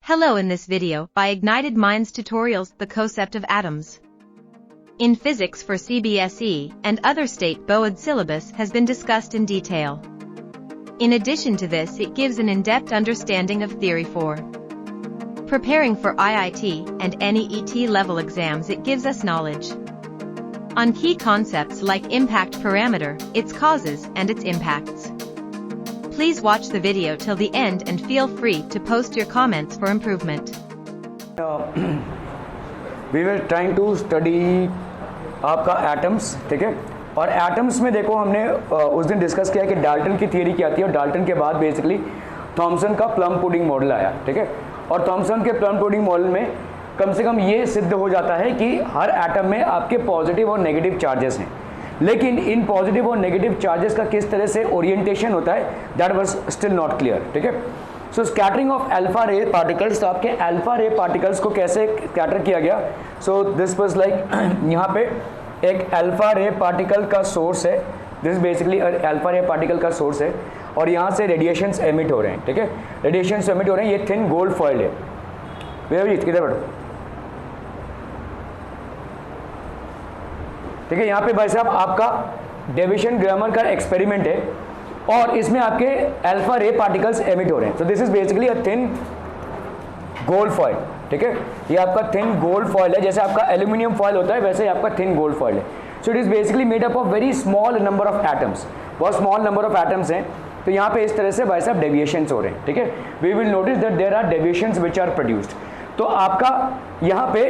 Hello, in this video by Ignited Minds tutorials, the concept of atoms in physics for CBSE and other state board syllabus has been discussed in detail. In addition to this, it gives an in-depth understanding of theory for preparing for IIT and NEET level exams. It gives us knowledge on key concepts like impact parameter, its causes and its impacts. Please watch the video till the end and feel free to post your comments for improvement. We were trying to study आपका atoms, ठीक है। और atoms में देखो हमने उस दिन discuss किया कि डाल्टन की थियरी क्या थी, और डाल्टन के बाद बेसिकली थॉमसन का प्लम पुडिंग मॉडल आया, ठीक है। और थॉमसन के प्लम पुडिंग मॉडल में कम से कम ये सिद्ध हो जाता है कि हर एटम में आपके पॉजिटिव और नेगेटिव चार्जेस हैं, लेकिन इन पॉजिटिव और नेगेटिव चार्जेस का किस तरह से ओरिएंटेशन होता है, that was still not clear, ठीक है। So scattering of alpha ray particles, तो आपके अल्फा रे पार्टिकल्स को कैसे स्कैटर किया गया। सो दिस वाज लाइक यहाँ पे एक अल्फा रे पार्टिकल का सोर्स है, दिस बेसिकली अल्फा रे पार्टिकल का सोर्स है, और यहाँ से रेडिएशंस एमिट हो रहे हैं, ठीक है। रेडिएशंस एमिट हो रहे हैं, ये थिन गोल्ड फॉइल है। वेवजीत किधर बैठो, ठीक है। यहाँ पे भाई साहब आपका डेविएशन ग्रामर का एक्सपेरिमेंट है, और इसमें आपके अल्फा रे पार्टिकल्स एमिट हो रहे हैं। So this is basically a thin gold foil, ठीक है। ये आपका थिन गोल्ड फॉइल है, जैसे आपका एल्यूमिनियम फॉइल होता है वैसे ही आपका थिन गोल्ड फॉइल है। So it is basically made up of very small number of atoms, बहुत स्मॉल नंबर ऑफ एटम्स हैं। तो यहाँ पे इस तरह से भाई साहब डेविएशंस हो रहे हैं, ठीक है। We will notice that there are deviations which are produced. तो आपका यहाँ पे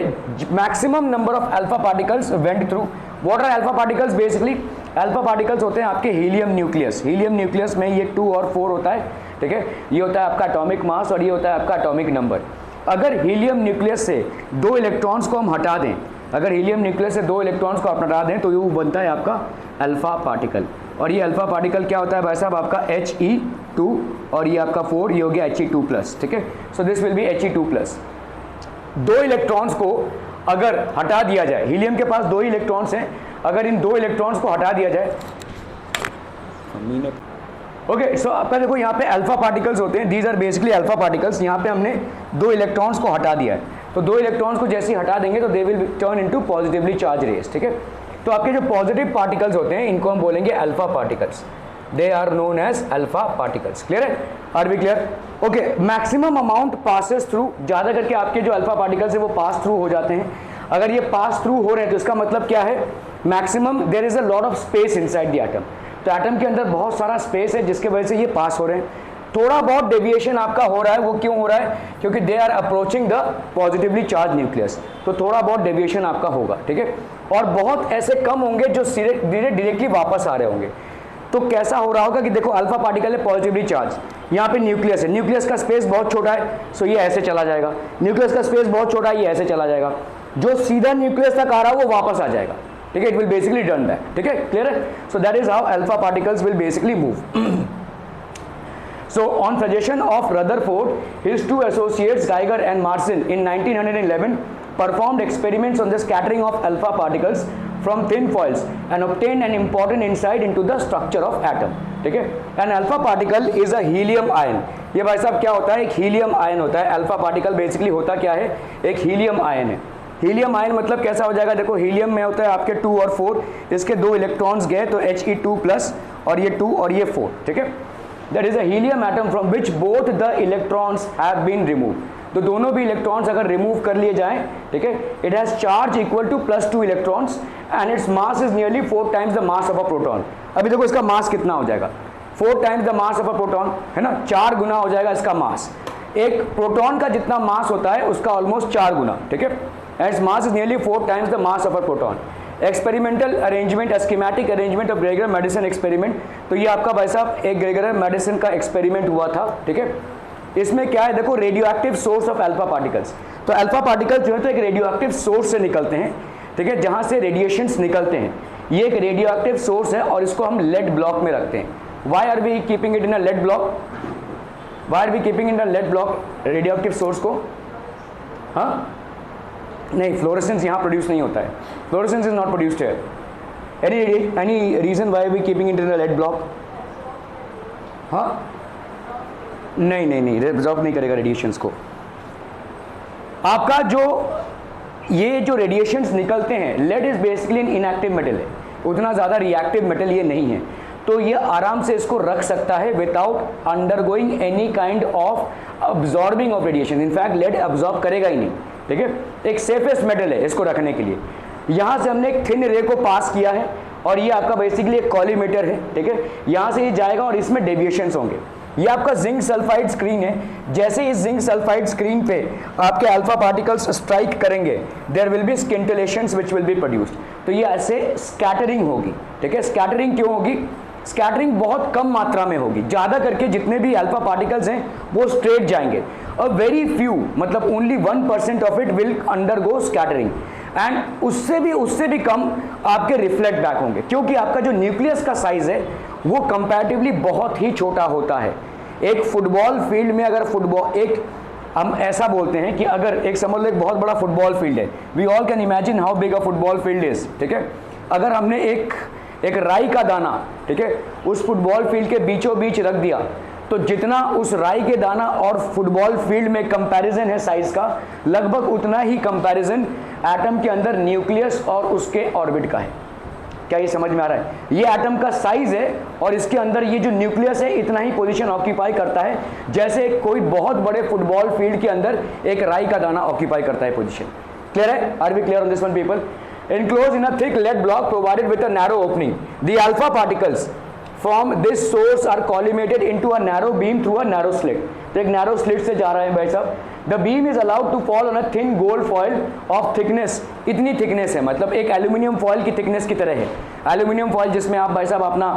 maximum number of alpha particles went through. What are alpha particles? Basically alpha particles होते हैं आपके हीलियम न्यूक्लियस। हीलियम न्यूक्लियस में ये 2 और 4 होता है, ठीक है। ये होता है आपका एटॉमिक मास और ये होता है आपका एटॉमिक नंबर। अगर हीलियम न्यूक्लियस से 2 इलेक्ट्रॉन्स को हम हटा दें, अगर हीलियम न्यूक्लियस से 2 इलेक्ट्रॉन्स को आप हटा दें तो ये बनता है आपका अल्फा पार्टिकल। और ये अल्फा पार्टिकल क्या होता है भाई साहब? आपका He2, और ये आपका 4, ये हो गया He2+, ठीक है। So this will be He2+। 2 electrons को अगर हटा दिया जाए, हीलियम के पास 2 ही इलेक्ट्रॉन्स हैं, अगर इन 2 इलेक्ट्रॉन्स को हटा दिया जाए, ओके। सो आपका देखो यहाँ पे अल्फा पार्टिकल्स होते हैं, these are basically alpha particles. यहाँ पे हमने 2 इलेक्ट्रॉन्स को हटा दिया है, तो 2 इलेक्ट्रॉन्स को जैसे ही हटा देंगे तो they will turn into positively charge rays, ठीक है। तो आपके जो पॉजिटिव पार्टिकल्स होते हैं इनको हम बोलेंगे alpha particles, they are known as alpha particles. Clear है? Are B clear? Okay. Maximum amount passes through, ज़्यादा करके आपके जो अल्फा पार्टिकल्स है वो पास थ्रू हो जाते हैं। अगर ये पास थ्रू हो रहे हैं तो इसका मतलब क्या है? Maximum there is a lot of space inside the atom. तो एटम के अंदर बहुत सारा स्पेस है जिसके वजह से ये पास हो रहे हैं। थोड़ा बहुत डेविएशन आपका हो रहा है, वो क्यों हो रहा है? क्योंकि they are approaching the positively charge nucleus, तो थोड़ा बहुत डेविएशन आपका होगा, ठीक है। और बहुत ऐसे कम होंगे जो सीधे डायरेक्टली वापस आ रहे होंगे। तो कैसा हो रहा होगा कि देखो अल्फा पार्टिकल है पॉजिटिवली चार्ज, यहाँ पे न्यूक्लियस है, न्यूक्लियस का स्पेस बहुत छोटा है, सो ये ऐसे चला जाएगा। न्यूक्लियस का स्पेस बहुत छोटा है, ये ऐसे चला जाएगा। जो सीधा न्यूक्लियस तक आ रहा है वो वापस आ जाएगा, ठीक है। It will basically turn back, ठीक है। क्लियर है? सो that is how alpha particles will basically move. So on suggestion of Rutherford, his 2 associates Geiger and Marcin in 1911 performed experiments on the scattering of alpha particles from thin foils and obtained an important insight into the structure of atom, ठीक है। An alpha particle is a helium ion। ये भाई साहब क्या होता है? एक helium ion होता है। अल्फा पार्टिकल बेसिकली होता क्या है? एक हीलियम आयन है। हीलियम आयन मतलब कैसा हो जाएगा? देखो हीलियम में होता है आपके 2 और 4, इसके 2 इलेक्ट्रॉन्स गए तो He2+ और ये 2 और ये 4, ठीक है। That is a helium atom from which both the electrons have been removed। तो दोनों भी इलेक्ट्रॉन्स अगर रिमूव कर लिए जाएं, ठीक है, it has charge equal to +2 electrons and its mass is nearly 4 times the mass of a proton. अभी देखो इसका मास कितना हो जाएगा? 4 times the mass of a proton, है ना। 4 गुना हो जाएगा इसका मास। एक प्रोटॉन का जितना मास होता है उसका ऑलमोस्ट 4 गुना, ठीक है। And its mass is nearly 4 times the mass of a proton. Experimental arrangement, schematic arrangement of Gregor medicine experiment. तो ये आपका भाई साहब एक ग्रेगर मेडिसिन का एक्सपेरिमेंट हुआ था, ठीक है। इसमें क्या है? देखो radio active source of alpha particles. तो अल्फा पार्टिकल्स जो है तो एक रेडियो एक्टिव सोर्स से निकलते हैं, ठीक है, जहाँ से रेडिएशंस निकलते हैं। ये एक रेडियो एक्टिव सोर्स है और इसको हम लेड ब्लॉक में रखते हैं। Why are we keeping it in a lead block? Why are we keeping in a lead block radio active source को? हाँ नहीं, फ्लोरेसेंस यहाँ प्रोड्यूस नहीं होता है। Fluorescence is not produced here. Any reason why we keeping it in a lead block? हाँ नहीं, absorb नहीं करेगा रेडिएशंस को। आपका जो ये जो रेडिएशंस निकलते हैं, lead is basically in inactive metal है, उतना ज़्यादा रिएक्टिव मेटल ये नहीं है, तो ये आराम से इसको रख सकता है without undergoing any kind of absorbing of radiation. In fact lead absorb करेगा ही नहीं, ठीक है। एक सेफेस्ट मेटल है इसको रखने के लिए। यहाँ से हमने एक थिन रे को पास किया है और ये आपका बेसिकली एक कॉलीमीटर है, ठीक है। यहाँ से ये जाएगा और इसमें डेविएशंस होंगे। ये आपका जिंक सल्फाइड स्क्रीन है। जैसे इस जिंक सल्फाइड स्क्रीन पे आपके अल्फा पार्टिकल्स स्ट्राइक करेंगे, there will be scintillations which will be produced. तो ये ऐसे स्कैटरिंग होगी, ठीक है। स्कैटरिंग क्यों होगी? स्कैटरिंग बहुत कम मात्रा में होगी, ज़्यादा करके जितने भी अल्फा पार्टिकल्स हैं वो स्ट्रेट जाएंगे। अ वेरी फ्यू, मतलब only 1% of it will undergo scattering, and उससे भी कम आपके रिफ्लेक्ट बैक होंगे, क्योंकि आपका जो न्यूक्लियस का साइज है वो कंपैरेटिवली बहुत ही छोटा होता है। एक फुटबॉल फील्ड में अगर हम ऐसा बोलते हैं कि अगर एक समझ लो एक बहुत बड़ा फुटबॉल फील्ड है, we all can imagine how big a football field is, ठीक है। अगर हमने एक राई का दाना, ठीक है, उस फुटबॉल फील्ड के बीचों बीच रख दिया, तो जितना उस राई के दाना और फुटबॉल फील्ड में कंपैरिजन है साइज का, लगभग उतना ही कंपैरिजन एटम के अंदर न्यूक्लियस और उसके ऑर्बिट का है। क्या ये समझ में आ रहा है? ये एटम का साइज है और इसके अंदर ये जो न्यूक्लियस है इतना ही पोजीशन ऑक्यूपाई करता है, जैसे कोई बहुत बड़े फुटबॉल फील्ड के अंदर एक राई का दाना ऑक्यूपाई करता है पोजीशन। क्लियर है? Are we clear on this one people? Enclosed in a thick lead block provided with a narrow opening, the alpha particles from this source are collimated into a narrow beam through a narrow slit. तो एक narrow slit से जा रहे हैं भाई साहब। The beam is allowed to fall on a thin gold foil of thickness, इतनी thickness है, मतलब एक एल्यूमिनियम फॉयल की thickness की तरह है। एल्यूमिनियम फॉयल जिसमें आप भाई साहब अपना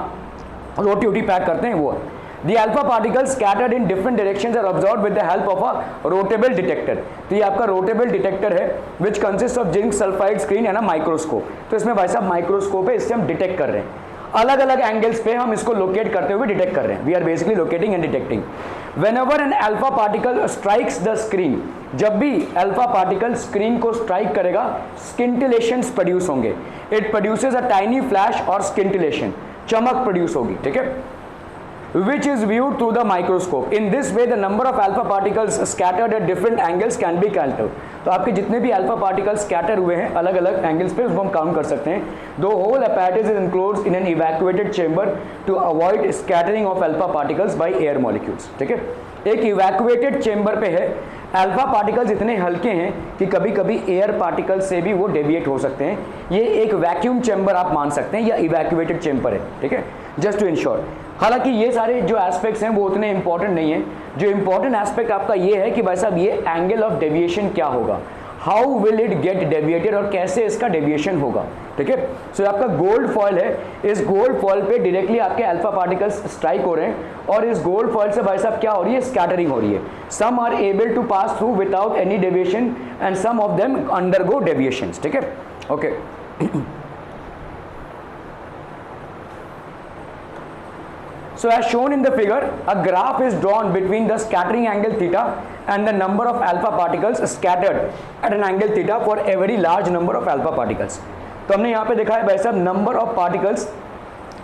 रोटी वोटी पैक करते हैं वो। The alpha particles scattered in different directions are absorbed with the help of a rotable detector. तो ये आपका rotable detector है which consists of zinc sulfide screen and a microscope. तो इसमें भाई साहब माइक्रोस्कोप है, इससे हम डिटेक्ट कर रहे हैं, अलग अलग एंगल्स पे हम इसको लोकेट करते हुए डिटेक्ट कर रहे हैं। We are basically locating and detecting. Whenever an alpha particle strikes the screen, जब भी अल्फा पार्टिकल स्क्रीन को स्ट्राइक करेगा, स्किंटिलेशंस प्रोड्यूस होंगे। It produces a tiny flash और स्किंटिलेशन, चमक प्रोड्यूस होगी, ठीक है, which is viewed through the microscope. In this way the number of alpha particles scattered at different angles can be counted. तो आपके जितने भी अल्फा पार्टिकल्स स्कैटर हुए हैं अलग अलग एंगल्स पे, उसको हम काउंट कर सकते हैं। The whole apparatus is enclosed in an evacuated chamber to avoid scattering of alpha particles by air molecules. ठीक है, एक इवैक्यूएटेड चेंबर पे है। अल्फा पार्टिकल्स इतने हल्के हैं कि कभी कभी एयर पार्टिकल्स से भी वो डेविएट हो सकते हैं। ये एक वैक्यूम चेंबर आप मान सकते हैं या इवैक्यूएटेड चेंबर है, ठीक है, जस्ट टू इंश्योर। हालांकि ये सारे जो एस्पेक्ट्स हैं वो उतने इंपॉर्टेंट नहीं है। जो इंपॉर्टेंट एस्पेक्ट आपका ये है कि भाई साहब ये एंगल ऑफ डेविएशन क्या होगा, how will it get deviated, और कैसे इसका डेविएशन होगा, ठीक है। सो आपका गोल्ड फॉयल है, इस गोल्ड फॉयल पे डायरेक्टली आपके अल्फा पार्टिकल्स स्ट्राइक हो रहे हैं और इस गोल्ड फॉयल से भाई साहब क्या हो रही है, स्कैटरिंग हो रही है। Some are able to pass through without any deviation and some of them undergo deviations, ठीक है, okay. So as shown in the figure, a graph is drawn between the scattering angle theta and the number of alpha particles scattered at an angle theta for a very large number of alpha particles. तो हमने यहाँ पे देखा है भाई साहब number of particles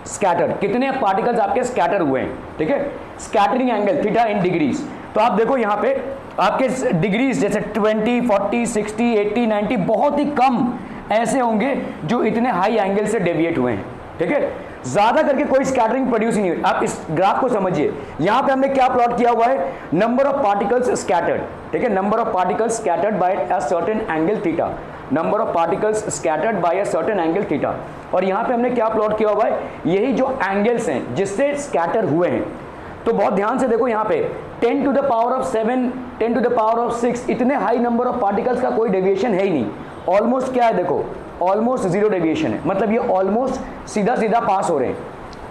scattered, कितने particles आपके स्कैटर हुए हैं, ठीक है, scattering angle theta in degrees. तो आप देखो यहाँ पे आपके डिग्रीज जैसे 20, 40, 60, 80, 90 बहुत ही कम ऐसे होंगे जो इतने हाई एंगल से डेविएट हुए हैं, ठीक है। ज्यादा करके कोई स्कैटरिंग प्रोड्यूस ही नहीं हुई। आप इस ग्राफ को समझिए, यहां पे हमने क्या प्लॉट किया हुआ है, नंबर ऑफ पार्टिकल्स स्कैटर्ड, ठीक है, number of particles scattered by a certain angle theta, number of particles scattered by a certain angle theta. और यहां पे हमने क्या प्लॉट किया हुआ है, यही जो एंगल्स हैं जिससे स्कैटर हुए हैं। तो बहुत ध्यान से देखो यहाँ पे 10 to the power of 7, 10 to the power of 6, इतने हाई नंबर ऑफ पार्टिकल्स का कोई डेविएशन है ही नहीं। ऑलमोस्ट क्या है, देखो ऑलमोस्ट जीरो डेविएशन है, मतलब ये ऑलमोस्ट सीधा सीधा पास हो रहे हैं।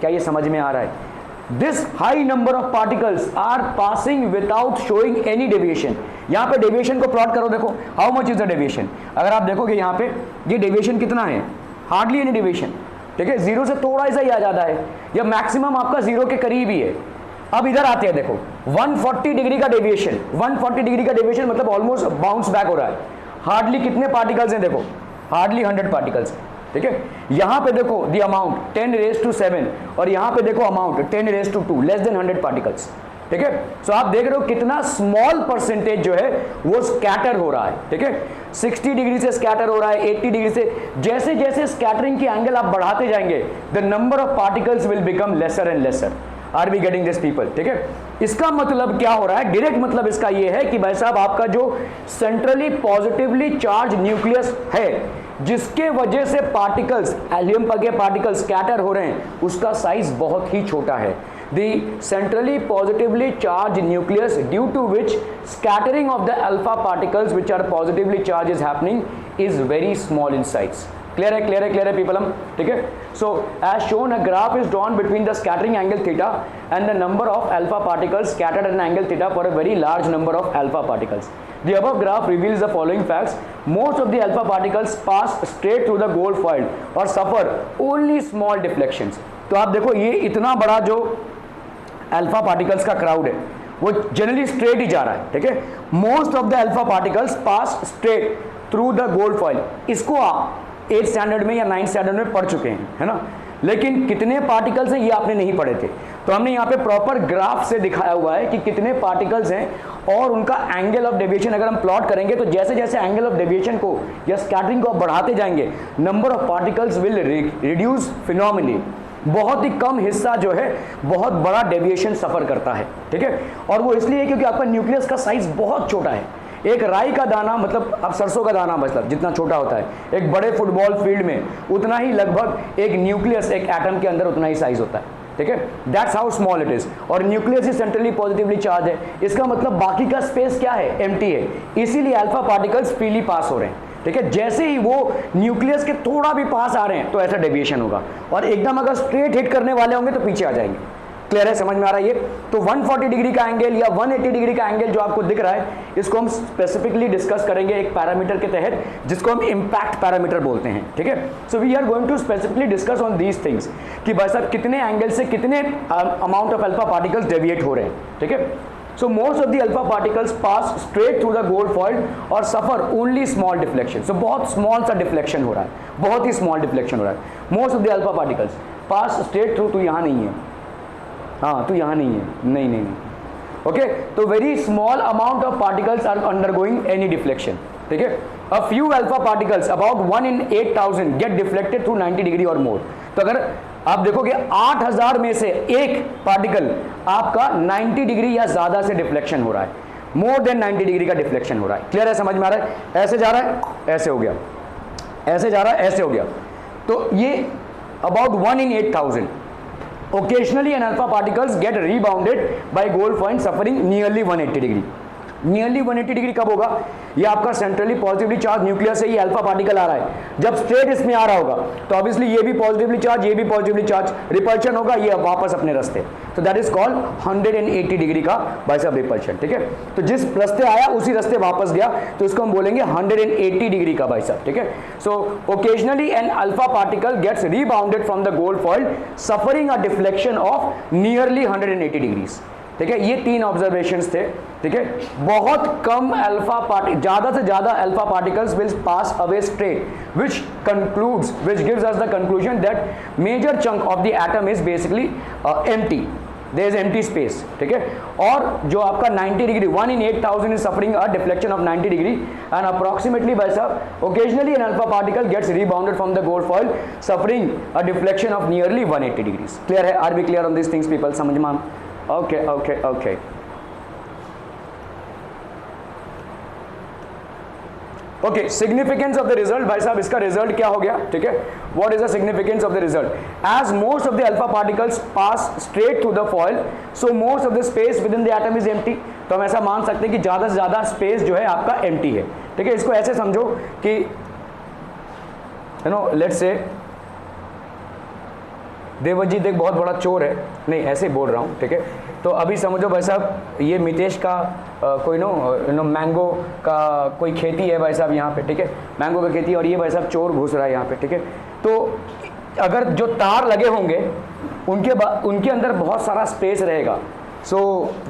क्या ये समझ में आ रहा है? This high number of particles are passing without showing any deviation. यहाँ पे डेविएशन को प्लॉट करो, देखो how much is the deviation. अगर आप देखोगे यहाँ पे ये डेविएशन कितना है, हार्डली एनी डेविएशन, ठीक है, जीरो से थोड़ा सा ही आ जाता है या मैक्सिमम आपका जीरो के करीब ही है। अब इधर आते हैं, देखो 140 डिग्री का डेविएशन, 140 डिग्री का डेविएशन मतलब ऑलमोस्ट बाउंस बैक हो रहा है। हार्डली कितने पार्टिकल्स हैं, देखो हार्डली 100 पार्टिकल्स, ठीक है। यहां पे देखो द अमाउंट 10 raised to 7 और यहां पे देखो amount 10 raised to 2, less than 100 particles. ठीक है। सो आप देख रहे हो कितना स्मॉल परसेंटेज जो है वो स्कैटर हो रहा है, ठीक है। 60 डिग्री से स्कैटर हो रहा है, 80 डिग्री से। जैसे जैसे स्कैटरिंग की एंगल आप बढ़ाते जाएंगे, the number of particles will become lesser and lesser. Are we getting this people, ठीक है। इसका मतलब क्या हो रहा है, डायरेक्ट मतलब इसका ये है कि भाई साहब आपका जो सेंट्रली पॉजिटिवली चार्ज न्यूक्लियस है, जिसके वजह से पार्टिकल्स, हेलियम के पार्टिकल्स स्कैटर हो रहे हैं, उसका साइज बहुत ही छोटा है। The centrally positively charged nucleus, due to which scattering of the alpha particles which are positively charged is happening, is very small in size. Clear है, clear है, clear है people हम, ठीक है। So as shown, a graph is drawn between the scattering angle theta and the number of alpha particles scattered at an angle theta for a very large number of alpha particles. The above graph reveals the following facts. Most of the alpha particles pass straight through the gold foil or suffer only small deflections. तो आप देखो ये इतना बड़ा जो alpha particles का crowd है वो जनरली स्ट्रेट ही जा रहा है, ठीक है। Most of the alpha particles pass straight through the gold foil. इसको आप 8th स्टैंडर्ड में या 9th स्टैंडर्ड में पढ़ चुके हैं, है ना। लेकिन कितने पार्टिकल्स हैं ये आपने नहीं पढ़े थे, तो हमने यहाँ पे प्रॉपर ग्राफ से दिखाया हुआ है कि कितने पार्टिकल्स हैं और उनका एंगल ऑफ डेविएशन अगर हम प्लॉट करेंगे तो जैसे जैसे एंगल ऑफ डेविएशन को या स्कैटरिंग को बढ़ाते जाएंगे, number of particles will reduce phenomenally. बहुत ही कम हिस्सा जो है बहुत बड़ा डेविएशन सफर करता है, ठीक है। और वो इसलिए क्योंकि आपका न्यूक्लियस का साइज बहुत छोटा है। एक राई का दाना, मतलब आप सरसों का दाना मतलब जितना छोटा होता है, एक बड़े फुटबॉल फील्ड में उतना ही लगभग एक न्यूक्लियस, एक एटम के अंदर उतना ही साइज होता है, ठीक है। That's how small it is. और nucleus is centrally positively charge है, इसका मतलब बाकी का स्पेस क्या है, एम्प्टी है। इसीलिए अल्फा पार्टिकल्स फ्रीली पास हो रहे हैं, ठीक है। जैसे ही वो न्यूक्लियस के थोड़ा भी पास आ रहे हैं तो ऐसा डेविएशन होगा, और एकदम अगर स्ट्रेट हिट करने वाले होंगे तो पीछे आ जाएंगे। क्लियर है, समझ में आ रहा है ये। तो 140 डिग्री का एंगल या 180 डिग्री का एंगल जो आपको दिख रहा है, इसको हम स्पेसिफिकली डिस्कस करेंगे एक पैरामीटर के तहत जिसको हम इंपैक्ट पैरामीटर बोलते हैं, ठीक है। So we are going to specifically discuss on these things कि भाई साहब कितने एंगल से कितने amount of alpha particles deviate हो रहे हैं, ठीक है। So most of the alpha particles pass straight through the gold foil और suffer only small deflection. So बहुत small सा deflection हो रहा है, बहुत ही small deflection हो रहा है। Most of the alpha particles pass straight through, तो यहाँ नहीं है, हाँ तो यहाँ नहीं है, नहीं नहीं नहीं, ओके। तो very small amount of particles are undergoing any deflection, ठीक है। A few alpha particles about 1 in 8,000 get deflected through 90 degree or more. तो अगर आप देखोगे 8000 में से एक पार्टिकल आपका 90 डिग्री या ज्यादा से डिफ्लेक्शन हो रहा है, मोर देन 90 डिग्री का डिफ्लेक्शन हो रहा है। क्लियर है, समझ में आ रहा है। ऐसे जा रहा है, ऐसे हो गया, ऐसे जा रहा है, ऐसे हो गया। तो ये about 1 in 8,000। Occasionally an alpha particles get rebounded by gold foil suffering nearly 180 degree. Nearly 180 degree कब होगा, ये आपका सेंट्रली पॉजिटिवली चार्ज न्यूक्लियस से ये अल्फा पार्टिकल आ रहा है, जब स्ट्रेट इसमें आ रहा होगा तो ऑब्वियसली ये भी पॉजिटिवली चार्ज, ये भी पॉजिटिवली चार्ज, रिपल्शन होगा, ये वापस अपने रास्ते। तो दैट इज कॉल्ड 180 डिग्री का भाई साहब रिपल्शन, ठीक है। तो जिस रास्ते आया उसी रास्ते वापस गया, तो इसको हम बोलेंगे 180 डिग्री का भाई साहब, ठीक है। So occasionally an alpha particle gets rebounded from the gold foil suffering a deflection of nearly 180 degrees, ठीक है। ये 3 ऑब्जर्वेशंस थे, ठीक है। बहुत कम अल्फा पार्टिकल, ज्यादा से ज्यादा alpha particles will pass away straight, which gives us the conclusion that major chunk of the atom is basically empty, there is empty space, ठीक है। और जो आपका 90 degree 1 in 8,000 is suffering a deflection of 90 degree and approximately by sub occasionally an alpha particle gets rebounded from the gold foil suffering a deflection of nearly 180 degrees. Clear है, are we clear on these things people, समझ में? Okay, okay, okay. Okay, significance of the result भाई साहब, इसका result क्या हो गया, ठीक है। What is the significance of the result? As most of the alpha particles pass straight through the foil, so most of the space within the atom is empty. तो हम ऐसा मान सकते हैं कि ज्यादा से ज्यादा स्पेस जो है आपका एम्प्टी है, ठीक है। इसको ऐसे समझो कि you know let's say Devjit एक बहुत बड़ा चोर है, नहीं ऐसे बोल रहा हूँ, ठीक है। तो अभी समझो भाई साहब ये मितेश का कोई नो मैंगो का कोई खेती है भाई साहब यहाँ पे, ठीक है, मैंगो की खेती, और ये भाई साहब चोर घुस रहा है यहाँ पे, ठीक है। तो अगर जो तार लगे होंगे उनके अंदर बहुत सारा स्पेस रहेगा, so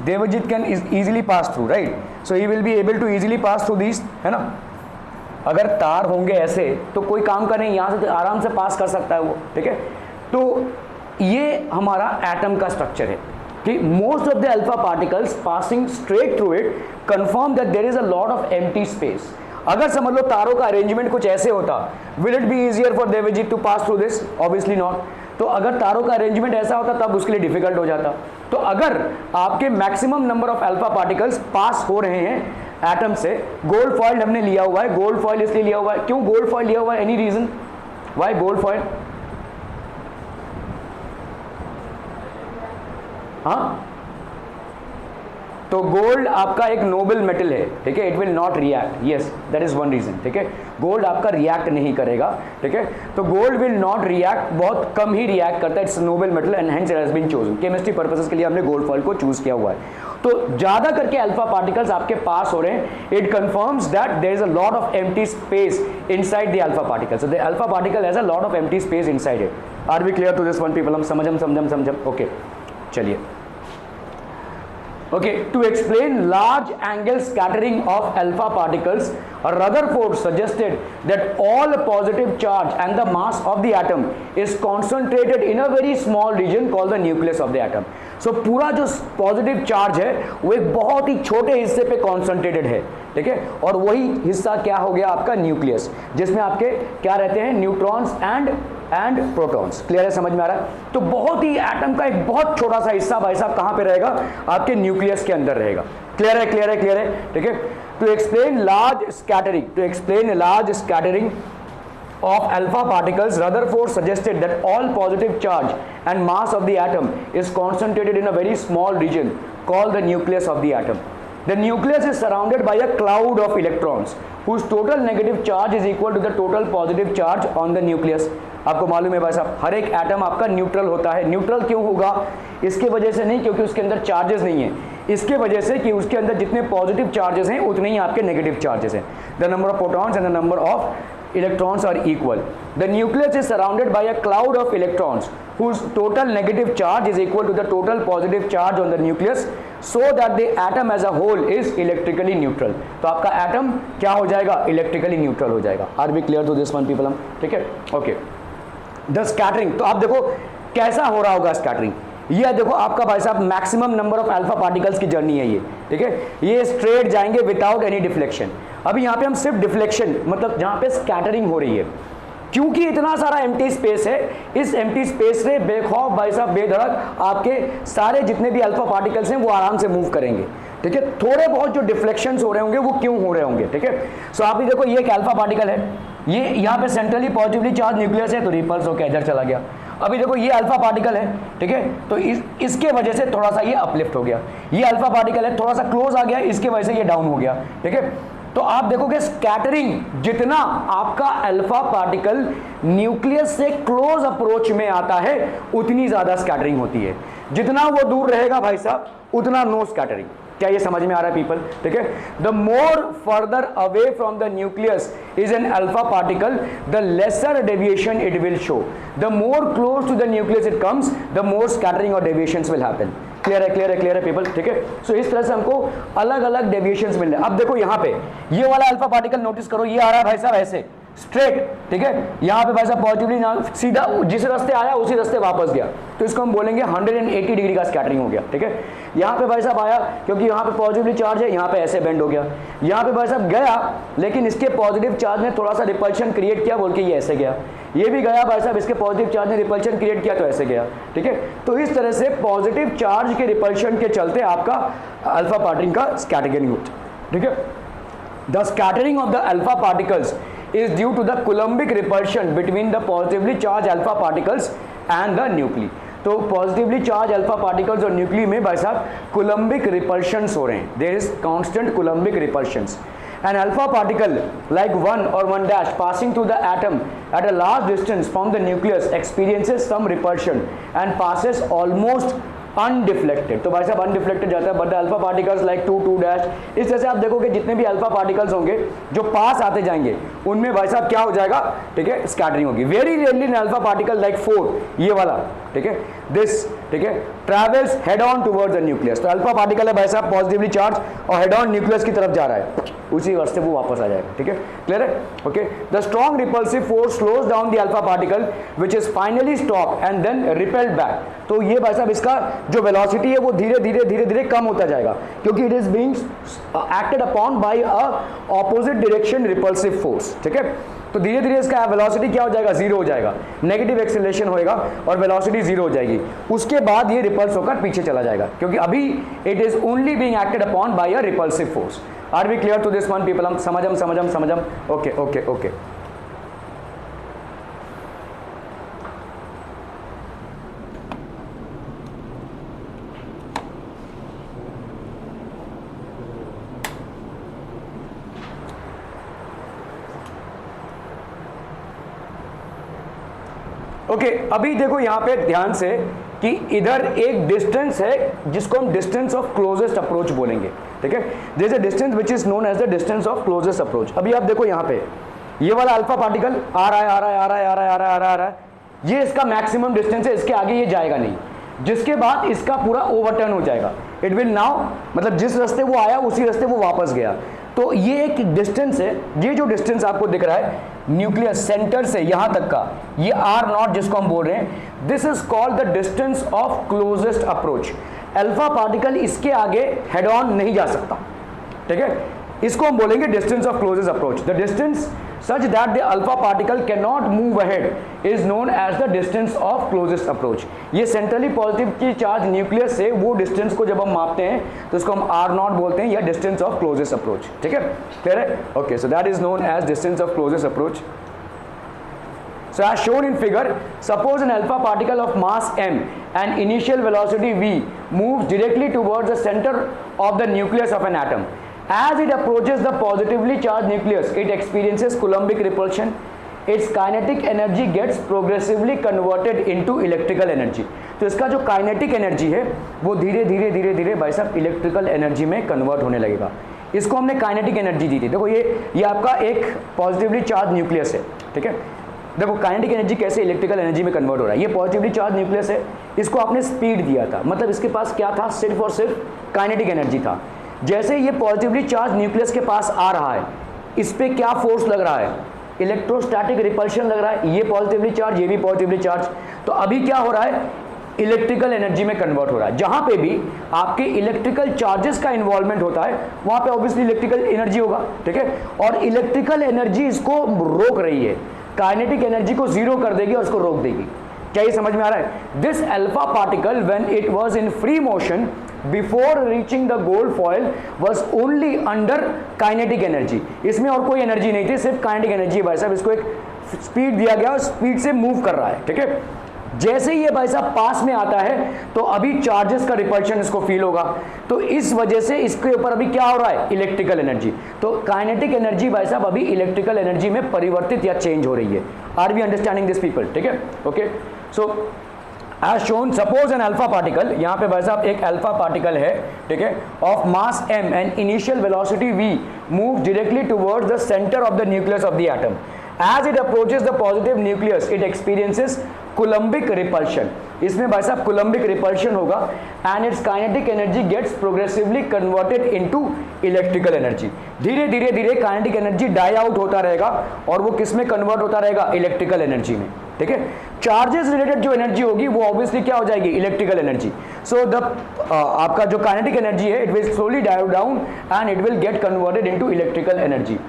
Devjit can easily pass through, right. So he will be able to easily pass through this, है ना। अगर तार होंगे ऐसे तो कोई काम का नहीं, यहाँ से तो आराम से पास कर सकता है वो, ठीक है। तो ये हमारा एटम का स्ट्रक्चर है, कि most of the alpha particles passing straight through it confirm that there is a lot of empty space. अगर समझ लो तारों का अरेंजमेंट कुछ ऐसे होता, will it be easier for Devjit to pass through this? Obviously not. तो अगर तारों का अरेंजमेंट ऐसा होता तब उसके लिए डिफिकल्ट हो जाता। तो अगर आपके maximum number of alpha particles pass हो रहे हैं एटम से, गोल्ड फॉइल हमने लिया हुआ है। गोल्ड फॉइल इसलिए लिया हुआ है, क्यों गोल्ड फॉइल लिया हुआ है? Any reason why gold foil? हाँ, तो गोल्ड आपका एक नोबल मेटल है, ठीक है, it will not react, yes that is one reason, ठीक है, गोल्ड आपका रिएक्ट नहीं करेगा, ठीक है, तो गोल्ड विल नॉट रिएक्ट, बहुत कम ही रिएक्ट करता है, it's noble metal and hence it has been chosen. Chemistry purposes के लिए हमने गोल्ड फॉइल को चूज किया हुआ है। तो ज्यादा करके अल्फा पार्टिकल्स आपके पास हो रहे हैं, it confirms that there is a lot of empty space inside the alpha particle. So the alpha particle has a lot of empty space inside it. Are we clear to this one people? हम समझम okay, चलिए। Okay, to explain large angle scattering of alpha particles, Rutherford suggested that all positive charge and the mass of the atom is concentrated in a very small region called the nucleus of the atom. So पूरा जो positive charge है वो एक बहुत ही छोटे हिस्से पे concentrated है, ठीक है, और वही हिस्सा क्या हो गया आपका न्यूक्लियस, जिसमें आपके क्या रहते हैं? Neutrons and protons. क्लियर है? समझ में आ रहा है? तो बहुत ही एटम का एक बहुत छोटा सा हिस्सा भाई साहब कहां पे रहेगा? आपके न्यूक्लियस के अंदर रहेगा। क्लियर है? क्लियर है? क्लियर है? ठीक है। To explain large scattering of alpha particles, Rutherford suggested that all positive charge and mass of the atom is concentrated in a very small region called the nucleus of the atom. The nucleus is surrounded by a cloud of electrons whose total negative charge is equal to the total positive charge on the nucleus. आपको मालूम है भाई साहब, हर एक atom आपका neutral होता है। Neutral क्यों होगा? इसके वजह से नहीं क्योंकि उसके अंदर चार्जेस नहीं है, इसके वजह से कि उसके अंदर जितने पॉजिटिव चार्जेस हैं उतने ही आपके नेगेटिव चार्जेस हैं। The number of protons and the number of electrons are equal. The nucleus is surrounded by a cloud of electrons whose total negative charge is equal to the total positive charge on the nucleus, so that the atom as a whole is electrically neutral. तो आपका atom क्या हो जाएगा? Electrically neutral हो जाएगा। Are we clear to this one people? हम ठीक है, ओके। द स्कैटरिंग, तो आप देखो कैसा हो रहा होगा स्कैटरिंग। ये देखो आपका भाई साहब maximum number of alpha particles की जर्नी है ये, ठीक है, ये स्ट्रेट जाएंगे विदाउट एनी डिफ्लेक्शन। अभी यहाँ पे हम सिर्फ डिफ्लेक्शन मतलब जहाँ पे स्कैटरिंग हो रही है, क्योंकि इतना सारा एम्प्टी स्पेस है, इस एम्प्टी स्पेस से बेखौफ भाई साहब बेधड़क आपके सारे जितने भी अल्फा पार्टिकल्स हैं वो आराम से मूव करेंगे, ठीक है। थोड़े बहुत जो डिफ्लेक्शंस हो रहे होंगे वो क्यों हो रहे होंगे, ठीक है। सो आप भी देखो ये एक अल्फा पार्टिकल है, ये यहाँ पे सेंट्रली पॉजिटिवली चार्ज न्यूक्लियस है तो रिपल्स होकर इधर चला गया। अभी देखो ये अल्फा पार्टिकल है, ठीक है, तो इसके वजह से थोड़ा सा ये अपलिफ्ट हो गया। ये अल्फा पार्टिकल है, थोड़ा सा क्लोज आ गया, इसके वजह से ये डाउन हो गया, ठीक है। तो आप देखोगे स्कैटरिंग जितना आपका अल्फा पार्टिकल न्यूक्लियस से क्लोज अप्रोच में आता है उतनी ज्यादा स्कैटरिंग होती है, जितना वो दूर रहेगा भाई साहब उतना नो स्कैटरिंग। क्या ये समझ में आ रहा है पीपल? ठीक है। The more further away from the nucleus is an alpha particle the lesser deviation it will show. The more close to the nucleus it comes the more scattering और डेविएशंस विल हैपन। क्लियर है? Clear है? Clear है people? ठीक है। सो इस तरह से हमको अलग अलग डेविएशंस मिल रहे हैं। अब देखो यहाँ पे ये वाला अल्फा पार्टिकल नोटिस करो, ये आ रहा है भाई साहब ऐसे स्ट्रेट, ठीक है, यहाँ पे भाई साहब पॉजिटिवली सीधा जिस रास्ते आया उसी रास्ते वापस गया, तो इसको हम बोलेंगे 180 डिग्री का स्कैटरिंग हो गया, ठीक है। यहाँ पे भाई साहब आया क्योंकि यहाँ पे पॉजिटिवली चार्ज है, यहाँ पे ऐसे बेंड हो गया। यहाँ पे भाई साहब गया लेकिन इसके पॉजिटिव चार्ज ने थोड़ा सा रिपल्शन क्रिएट किया, बोल के ये ऐसे गया। ये भी गया भाई साहब, इसके पॉजिटिव चार्ज ने रिपल्शन क्रिएट किया तो ऐसे गया, ठीक है। तो इस तरह से पॉजिटिव चार्ज के रिपल्शन के चलते आपका अल्फा पार्टिकल का स्कैटरिंग होता है, ठीक है। The scattering of the alpha particles is due to the Coulombic repulsion between the positively charged alpha particles and the nuclei। तो पॉजिटिवली चार्ज अल्फा पार्टिकल्स और न्यूक्ली में भाई साहब कोलम्बिक रिपल्शंस हो रहे हैं, there is constant coulombic repulsions. An alpha particle like 1 or 1 dash passing through the atom at a large distance from the nucleus experiences some repulsion and passes almost undeflected. तो भाई साहब undeflected जाता है, but alpha particles like 2 2 dash, इस तरह से आप देखोगे जितने भी अल्फा पार्टिकल्स होंगे जो पास आते जाएंगे उनमें भाई साहब क्या हो जाएगा, ठीक है, स्कैटरिंग होगी। Very rarely an alpha particle like 4, ये वाला, ठीक है, दिस, ठीक है, travels head on towards the nucleus. तो अल्फा पार्टिकल है भाई साहब पॉजिटिवली चार्ज और हेड ऑन न्यूक्लियस की तरफ जा रहा है, उसी रास्ते वो वापस आ जाएगा, ठीक है। क्लियर है? Okay. The strong repulsive force slows down the alpha particle which is finally stop and then repelled back. तो ये भाई साहब इसका जो वेलोसिटी है वो धीरे धीरे धीरे धीरे कम होता जाएगा, क्योंकि it is being acted upon by a opposite direction repulsive force, ठीक है। तो धीरे धीरे इसका वेलोसिटी क्या हो जाएगा, जीरो हो जाएगा, नेगेटिव एक्सेलरेशन होएगा और वेलोसिटी जीरो हो जाएगी। उसके बाद ये रिपल्स होकर पीछे चला जाएगा, क्योंकि अभी it is only being acted upon by a repulsive force. Are we clear to this one people? हम समझम। Okay okay okay. ओके अभी देखो यहां पे ध्यान से कि इधर एक डिस्टेंस है जिसको हम डिस्टेंस ऑफ क्लोजेस्ट अप्रोच बोलेंगे, ठीक है। There is a distance which is known as the distance of closest approach. अभी आप देखो यहां पे ये वाला अल्फा पार्टिकल आ रहा है, ये इसका मैक्सिमम डिस्टेंस है, इसके आगे ये जाएगा नहीं, जिसके बाद इसका पूरा ओवरटर्न हो जाएगा। इट विल नाउ, मतलब जिस रास्ते वो आया उसी रास्ते वो वापस गया। तो ये एक डिस्टेंस है, ये जो डिस्टेंस आपको दिख रहा है न्यूक्लियस सेंटर से यहां तक का, ये r0 जिसको हम बोल रहे हैं, this is called the distance of closest approach. Alpha particle इसके आगे हेड ऑन नहीं जा सकता, ठीक है। इसको हम बोलेंगे distance of closest approach. The distance such that the alpha particle cannot move ahead is known as the distance of closest approach। ये सेंट्रली पॉजिटिव की चार्ज न्यूक्लियस से वो डिस्टेंस को जब हम मापते हैं तो इसको हम r0 बोलते हैं, या डिस्टेंस ऑफ क्लोजेस्ट अप्रोच, ठीक है। क्लियर है? Okay, so that is known as distance of closest approach. So as shown in figure, suppose an alpha particle of mass m and initial velocity v moves directly towards the center of the nucleus of an atom. As it approaches the positively charged nucleus, it experiences Coulombic repulsion. Its kinetic energy gets progressively converted into electrical energy. तो इसका जो kinetic energy है वो धीरे धीरे धीरे धीरे भाई साहब इलेक्ट्रिकल एनर्जी में कन्वर्ट होने लगेगा। इसको हमने काइनेटिक एनर्जी दी थी। देखो ये आपका एक पॉजिटिवली चार्ज न्यूक्लियस है, ठीक है। देखो काइनेटिक एनर्जी कैसे इलेक्ट्रिकल एनर्जी में कन्वर्ट हो रहा है। ये पॉजिटिवली चार्ज न्यूक्लियस है, इसको आपने स्पीड दिया था, मतलब इसके पास क्या था, सिर्फ और सिर्फ काइनेटिक एनर्जी था। जैसे ये पॉजिटिवली चार्ज न्यूक्लियस के पास आ रहा है, इस पे क्या फोर्स लग रहा है, इलेक्ट्रोस्टैटिक रिपल्शन लग रहा है। ये पॉजिटिवली चार्ज, ये भी पॉजिटिवली चार्ज, तो अभी क्या हो रहा है, इलेक्ट्रिकल एनर्जी में कन्वर्ट हो रहा है। जहां पे भी आपके इलेक्ट्रिकल चार्जेस का इन्वॉल्वमेंट होता है वहां पे ऑब्वियसली इलेक्ट्रिकल एनर्जी होगा, ठीक है। और इलेक्ट्रिकल एनर्जी इसको रोक रही है, काइनेटिक एनर्जी को जीरो कर देगी और उसको रोक देगी। क्या ये समझ में आ रहा है? This alpha particle when it was in free motion before reaching the gold foil was only under kinetic energy. इसमें और कोई एनर्जी नहीं थी, सिर्फ काइनेटिक एनर्जी है भाई साहब। इसको एक स्पीड दिया गया और स्पीड से मूव कर रहा है, ठीक है। जैसे ही ये भाई साहब पास में आता है तो अभी चार्जेस का रिपल्शन इसको फील होगा, तो इस वजह से इसके ऊपर अभी क्या हो रहा है, इलेक्ट्रिकल एनर्जी। तो काइनेटिक एनर्जी भाई साहब अभी इलेक्ट्रिकल एनर्जी में परिवर्तित या चेंज हो रही है। Are we understanding this people? ठीक है, okay. So as shown, suppose an alpha particle, यहाँ पे भाई साहब एक alpha particle है, ठीक है, of mass m and initial velocity v moves directly towards the center of the nucleus of the atom. As it approaches the positive nucleus, it experiences Coulombic repulsion. इसमें भाई साहब Coulombic repulsion होगा and its kinetic energy gets progressively converted into electrical energy. धीरे धीरे धीरे kinetic energy die out होता रहेगा और वो किस में convert होता रहेगा, electrical energy में, ठीक है। चार्जेस रिलेटेड जो एनर्जी होगी वो ऑब्वियसली क्या हो जाएगी, इलेक्ट्रिकल एनर्जी। सो द आपका जो काइनेटिक एनर्जी है it will slowly die down and it will get converted into electrical energy.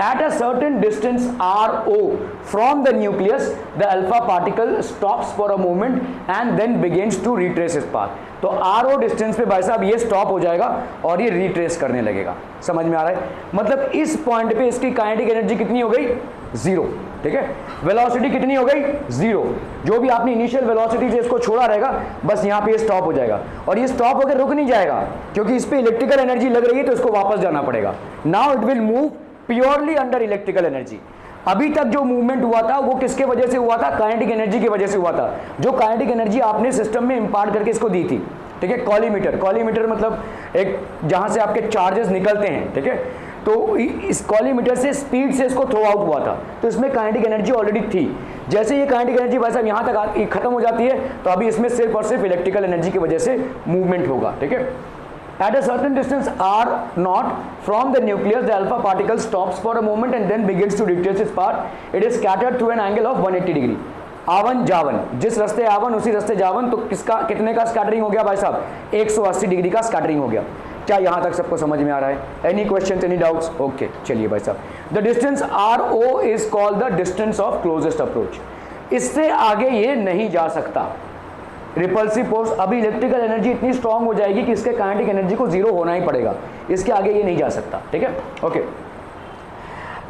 At a certain distance RO from the nucleus, the alpha particle stops for a moment and then begins to retrace its path. तो RO distance पे भाई साहब ये stop हो जाएगा और ये retrace करने लगेगा। समझ में आ रहा है? मतलब इस पॉइंट पे इसकी काइनेटिक एनर्जी कितनी हो गई, जीरो, ठीक है। वेलोसिटी कितनी हो गई, जीरो। जो भी आपने इनिशियल वेलोसिटी से इसको छोड़ा रहेगा बस यहाँ पे ये स्टॉप हो जाएगा और ये स्टॉप होकर रुक नहीं जाएगा क्योंकि इस पे इलेक्ट्रिकल एनर्जी लग रही है तो इसको वापस जाना पड़ेगा। Now it will move purely under electrical energy. अभी तक जो मूवमेंट हुआ था वो किसके वजह से हुआ था, काइनेटिक एनर्जी की वजह से हुआ था। जो काइनेटिक एनर्जी आपने सिस्टम में इंपार्ट करके इसको दी थी, ठीक है। कॉलीमीटर, कॉलीमीटर मतलब एक जहां से आपके चार्जेस निकलते हैं, ठीक है। तो इस कॉलीमीटर से स्पीड से इसको थ्रो आउट हुआ था, तो इसमें काइनेटिक एनर्जी ऑलरेडी थी। जैसे ये काइनेटिक एनर्जी भाई साहब यहाँ तक खत्म हो जाती है तो अभी इसमें सिर्फ और सिर्फ इलेक्ट्रिकल एनर्जी की वजह से मूवमेंट होगा, ठीक है। At a certain distance r0 from the nucleus, the alpha particle stops for a moment and then begins to retrace its path. It is scattered through an angle of 180 degree. आवन जावन, जिस रास्ते आवन उसी रास्ते जावन, तो किसका कितने का स्कैटरिंग हो गया भाई साहब, 180 डिग्री का स्कैटरिंग हो गया। क्या यहां तक सबको समझ में आ रहा है? Any question, any doubts? Okay, चलिए भाई साहब, the distance RO is called the distance of closest approach. इससे आगे ये नहीं जा सकता रिपल्सिव फोर्स। अभी इलेक्ट्रिकल एनर्जी इतनी स्ट्रांग हो जाएगी कि इसके काइनेटिक एनर्जी को जीरो होना ही पड़ेगा, इसके आगे ये नहीं जा सकता, ठीक है, okay.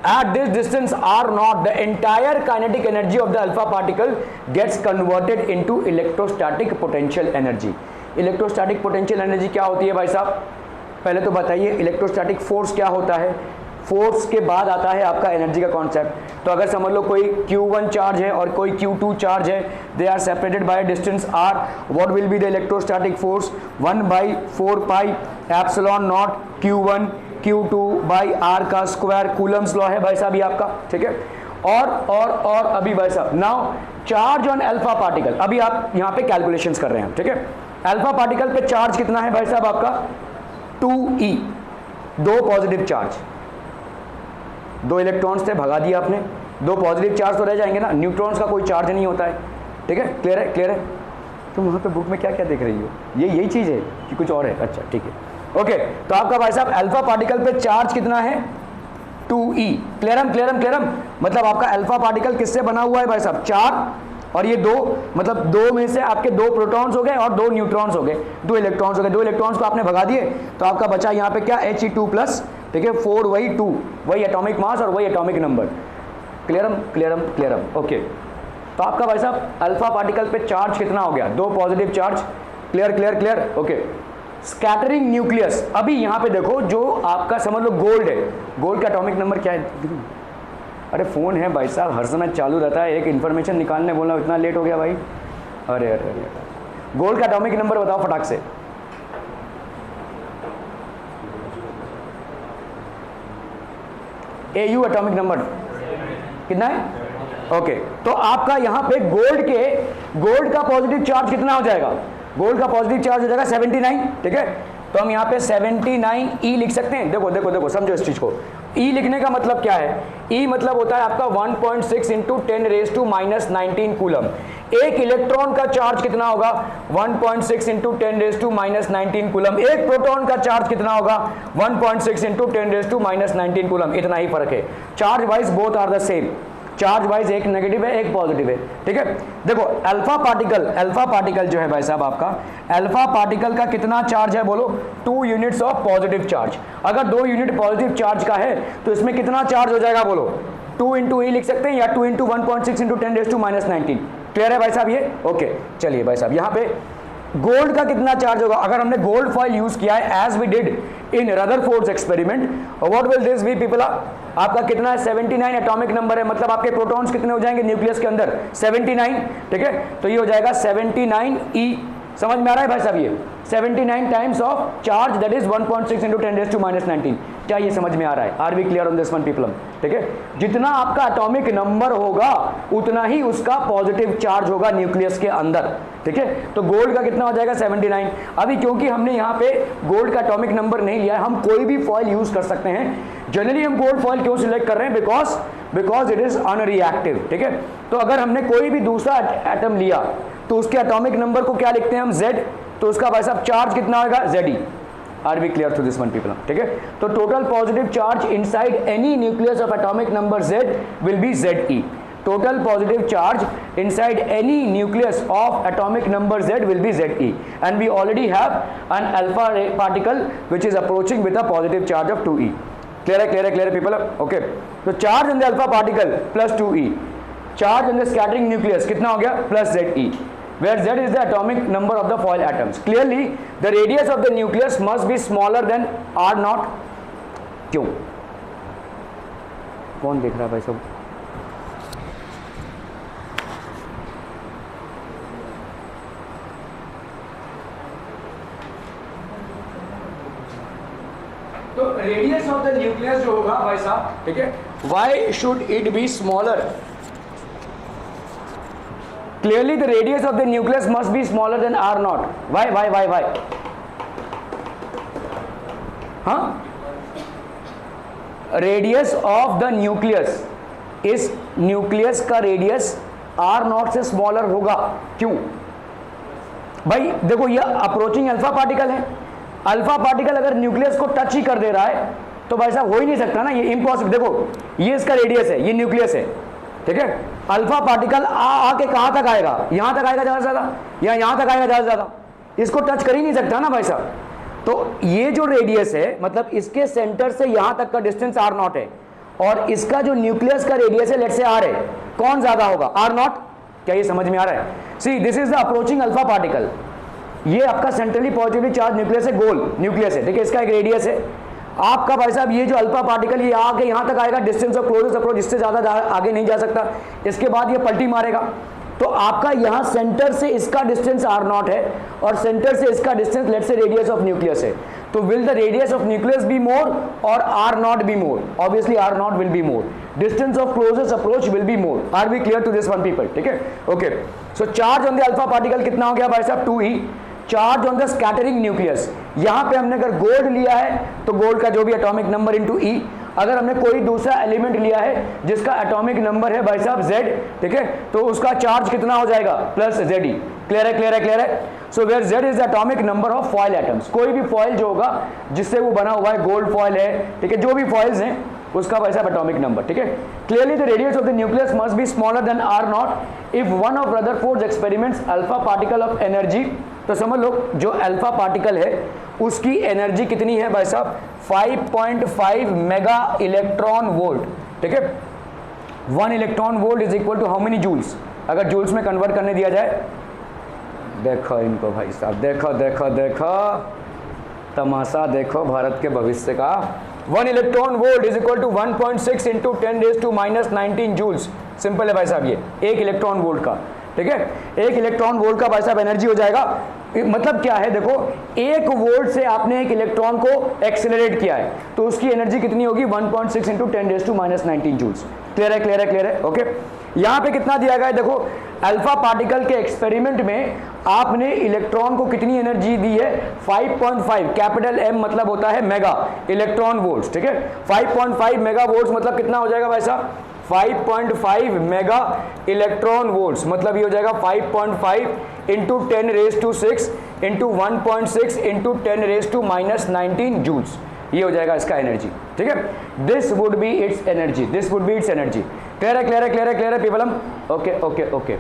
At this distance R0, the entire kinetic energy of the alpha particle gets converted into electrostatic potential energy. Electrostatic potential energy क्या होती है भाई साहब? पहले तो बताइए इलेक्ट्रोस्टैटिक फोर्स क्या होता है। फोर्स के बाद आता है आपका एनर्जी का कॉन्सेप्ट। तो अगर समझ लो कोई Q1 चार्ज है और कोई Q2 चार्ज है, they are separated by distance R, what will be the electrostatic force? 1/4 pi epsilon naught Q1 Q2 by R का स्क्वायर, कूलम्स लॉ है भाई साहब ये आपका, ठीक है। और अभी भाई साहब now charge on alpha particle, अभी आप यहाँ पे कैलकुलेशंस कर रहे हैं, ठीक है। अल्फा पार्टिकल पे चार्ज कितना है भाई साहब आपका? 2e, 2 पॉजिटिव चार्ज, 2 इलेक्ट्रॉन्स थे भगा दिया आपने, 2 पॉजिटिव चार्ज तो रह जाएंगे ना, न्यूट्रॉन्स का कोई चार्ज नहीं होता है, ठीक है, क्लियर है, क्लियर है। तुम वहाँ पे बुक में क्या क्या देख रही हो, ये यही चीज़ है कि कुछ और है? अच्छा ठीक है, ओके। तो आपका भाई साहब अल्फा पार्टिकल पे चार्ज कितना है? 2e, क्लियरम, मतलब आपका अल्फा पार्टिकल किससे बना हुआ है भाई साहब? 4 और ये 2, मतलब 2 में से आपके 2 प्रोटॉन्स हो गए और 2 न्यूट्रॉन्स हो गए, 2 इलेक्ट्रॉन्स हो गए। 2 इलेक्ट्रॉन्स को आपने भगा दिए तो आपका बचा यहाँ पे क्या? He2+, ठीक है, 4 वही 2 वही एटॉमिक मास और वही एटॉमिक नंबर। क्लियरम, ओके। तो आपका भाई साहब अल्फा पार्टिकल पे चार्ज कितना हो गया? 2 positive charge, clear, okay. Scattering nucleus, अभी यहाँ पे देखो जो आपका समझ लो गोल्ड है, गोल्ड का एटॉमिक नंबर क्या है? अरे फोन है भाई साहब, हर समय चालू रहता है, एक इन्फॉर्मेशन निकालने बोलना, इतना लेट हो गया भाई। अरे गोल्ड का एटॉमिक नंबर बताओ फटाक से। AU एटॉमिक नंबर कितना है? ओके, तो आपका यहाँ पे गोल्ड का पॉजिटिव चार्ज कितना हो जाएगा? गोल्ड का पॉजिटिव चार्ज हो जाएगा 79, ठीक है। तो हम यहाँ पे 79E लिख सकते हैं। देखो समझो इस चीज को। E लिखने का मतलब क्या है? E मतलब होता है आपका 1.6 × 10⁻⁻19 कूलम। एक इलेक्ट्रॉन का चार्ज कितना होगा? 1.6 × 10⁻⁻19 कूलम। एक प्रोटॉन का चार्ज कितना होगा? 1.6 × 10⁻⁻19 कूलम। इतना ही फर्क है। Charge wise both are the same. Charge wise एक नेगेटिव है एक पॉजिटिव है, ठीक है। देखो अल्फा पार्टिकल जो है भाई साहब आपका, अल्फा पार्टिकल का कितना चार्ज है बोलो? 2 यूनिट्स ऑफ पॉजिटिव चार्ज। अगर 2 यूनिट पॉजिटिव चार्ज का है तो इसमें कितना चार्ज हो जाएगा बोलो? 2 × E लिख सकते हैं या 2 × 1.6 × 10⁻⁻19। क्लियर है भाई साहब ये? ओके, चलिए भाई साहब यहाँ पे गोल्ड का कितना चार्ज होगा? अगर हमने गोल्ड फॉइल यूज किया है as we did in Rutherford's experiment, what will this be people? आपका कितना है? 79 एटॉमिक नंबर है, मतलब आपके प्रोटॉन्स कितने हो जाएंगे न्यूक्लियस के अंदर? 79, ठीक है। तो ये हो जाएगा 79E। समझ में आ रहा है भाई साहब? ये 79 times of charge that is 1.6 × 10⁻⁻19। क्या ये समझ में आ रहा है? Are we clear on this one people? ठीक है। जितना आपका एटॉमिक नंबर होगा उतना ही उसका पॉजिटिव चार्ज होगा न्यूक्लियस के अंदर, ठीक है। तो गोल्ड का कितना हो जाएगा? 79। अभी क्योंकि हमने यहाँ पे गोल्ड का एटॉमिक नंबर नहीं लिया है, हम कोई भी फॉइल यूज कर सकते हैं। जनरली हम गोल्ड फॉइल क्यों सिलेक्ट कर रहे हैं? बिकॉज इट इज अनरिएक्टिव, ठीक है। तो अगर हमने कोई भी दूसरा एटम लिया तो उसके एटॉमिक नंबर को क्या लिखते हैं हम? Z। तो उसका भाई साहब चार्ज कितना होगा? Ze। Are we clear to this one people? ठीक है। तो total positive charge inside any nucleus of atomic number Z will be Ze। total positive charge inside any nucleus of atomic number Z will be Ze, and we already have an alpha particle which is approaching with a positive charge of 2e. Clear people? Okay, so charge in the alpha particle plus 2e, charge in the scattering nucleus कितना हो गया? plus Ze, where Z is the atomic number of the foil atoms. Clearly the radius of the nucleus must be smaller than R0. क्यों? कौन देख रहा है भाई सब? तो रेडियस ऑफ द न्यूक्लियस जो होगा भाई साहब, ठीक है, why should it be smaller? Clearly the radius of the nucleus must be smaller than R0. Why? हाँ, रेडियस ऑफ द न्यूक्लियस, इस न्यूक्लियस का रेडियस आर नॉट से स्मॉलर होगा। क्यों भाई? देखो ये अप्रोचिंग अल्फा पार्टिकल है, अल्फा पार्टिकल अगर न्यूक्लियस को टच ही कर दे रहा है तो भाई साहब हो ही नहीं सकता ना, ये इम्पॉसिबल। देखो ये इसका रेडियस है, ये न्यूक्लियस है, ठीक है। अल्फा पार्टिकल आके कहां तक आएगा? यहां तक आएगा ज्यादा से ज्यादा, या यहां तक आएगा ज्यादा से ज्यादा, इसको टच कर ही नहीं सकता ना भाई साहब। तो ये जो रेडियस है, मतलब इसके सेंटर से यहां तक का डिस्टेंस आर नॉट है, और इसका जो न्यूक्लियस का रेडियस है लेट्स से आर है, कौन ज्यादा होगा? R naught. क्या ये समझ में आ रहा है? See this is the approaching alpha particle. ये आपका सेंट्रली पॉजिटिवली चार्ज न्यूक्लियस है, गोल न्यूक्लियस है, ठीक है, इसका एक रेडियस है। आपका भाई साहब ये जो अल्फा पार्टिकल ये आके यहाँ तक आएगा, डिस्टेंस ऑफ क्लोजेस्ट अप्रोच, इससे ज़्यादा आगे नहीं जा सकता। इसके बाद ये पलटी मारेगा, तो आपका यहाँ सेंटर से इसका डिस्टेंस आर नॉट है, और सेंटर से इसका distance let's say radius of nucleus है। तो will the radius of nucleus be more or are not be more? Obviously are not will be more, distance of closest approach will be more. Are we clear to this one people? ठीक है, okay. So charge on the alpha particle कितना हो गया भाई साहब? 2e। Charge on the scattering nucleus, यहां पे हमने अगर गोल्ड लिया है तो गोल्ड का जो भी एटॉमिक नंबर इनटू ई। अगर हमने कोई दूसरा एलिमेंट लिया है जिसका एटॉमिक नंबर है भाई साहब z, ठीक है, तो उसका चार्ज कितना हो जाएगा? Plus Ze। क्लियर है, क्लियर है, क्लियर है। So where Z is the atomic number of foil atoms. कोई भी फॉइल जो होगा जिससे वो बना हुआ है, गोल्ड फॉइल है, ठीक है, जो भी फॉइल्स हैं उसका भाई साहब एटॉमिक नंबर, ठीक है। Clearly the radius of the nucleus must be smaller than R naught if one of Rutherford experiments alpha particle of energy. तो समझ लो जो अल्फा पार्टिकल है उसकी एनर्जी कितनी है भाई साहब? 5.5 मेगा इलेक्ट्रॉन वोल्ट, ठीक है। 1 electron volt is equal to how many joules? अगर जूल्स में कन्वर्ट करने दिया जाए, देखो इनको भाई साहब, देखो देखो देखो तमाशा देखो भारत के भविष्य का। 1 electron volt is equal to 1.6 into 10⁻⁻⁹ joules. Simple है भाई साहब, ये 1 इलेक्ट्रॉन वोल्ट का, ठीक है, 1 इलेक्ट्रॉन वोल्ट का भाई साहब एनर्जी हो जाएगा। मतलब क्या है? देखो 1 वोल्ट से आपने 1 इलेक्ट्रॉन को एक्सेलरेट किया है तो उसकी एनर्जी कितनी होगी? 1.6 इंटू 10⁻⁻⁹ जूल्स। क्लियर है, क्लियर है, क्लियर है, ओके। यहाँ पे कितना दिया गया है? देखो अल्फा पार्टिकल के एक्सपेरिमेंट में आपने इलेक्ट्रॉन को कितनी एनर्जी दी है? 5.5, कैपिटल M मतलब होता है मेगा इलेक्ट्रॉन वोल्ट्स, ठीक है। 5.5 मेगा वोल्ट्स मतलब कितना हो जाएगा भाई साहब? 5.5 मेगा इलेक्ट्रॉन वोल्ट्स, मतलब ये हो जाएगा 5.5 इंटू 10⁻⁶ इंटू 1.6 इंटू 10⁻⁻⁹ जूल्स। ये हो जाएगा इसका एनर्जी, ठीक है। This would be it's energy, this would be it's energy. Clear है, क्लियर है, क्लियर है, क्लियर है पीपलम? ओके ओके ओके,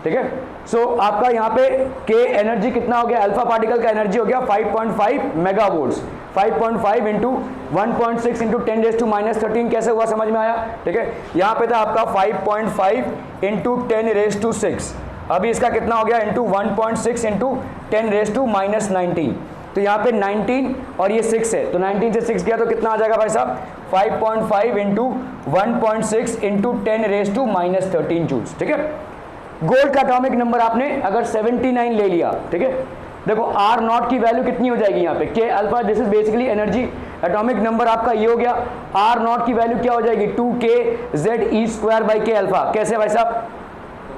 ठीक है। सो आपका यहाँ पे के एनर्जी कितना हो गया? अल्फा पार्टिकल का एनर्जी हो गया 5.5 मेगा वोल्ट्स। 5.5 इंटू 1.6 इंटू 10⁻⁻⁻13 कैसे हुआ? समझ में आया? ठीक है। यहाँ पे था आपका 5.5 इंटू 10⁻⁶, अभी इसका कितना हो गया? Into 1.6 into 10⁻⁻⁹। तो यहाँ पे 19 और ये 6 है, तो 19 से 6 गया तो कितना आ जाएगा भाई साहब? 5.5 इंटू 1.6 इंटू 10⁻⁻13 जूल्स, ठीक है। गोल्ड का एटॉमिक नंबर आपने अगर 79 ले लिया, ठीक है, देखो आर नॉट की वैल्यू कितनी हो जाएगी यहाँ पे? के alpha, this is basically energy. Atomic number आपका ये हो गया, आर नॉट की वैल्यू क्या हो जाएगी? 2kZe² के अल्फा। कैसे भाई साहब?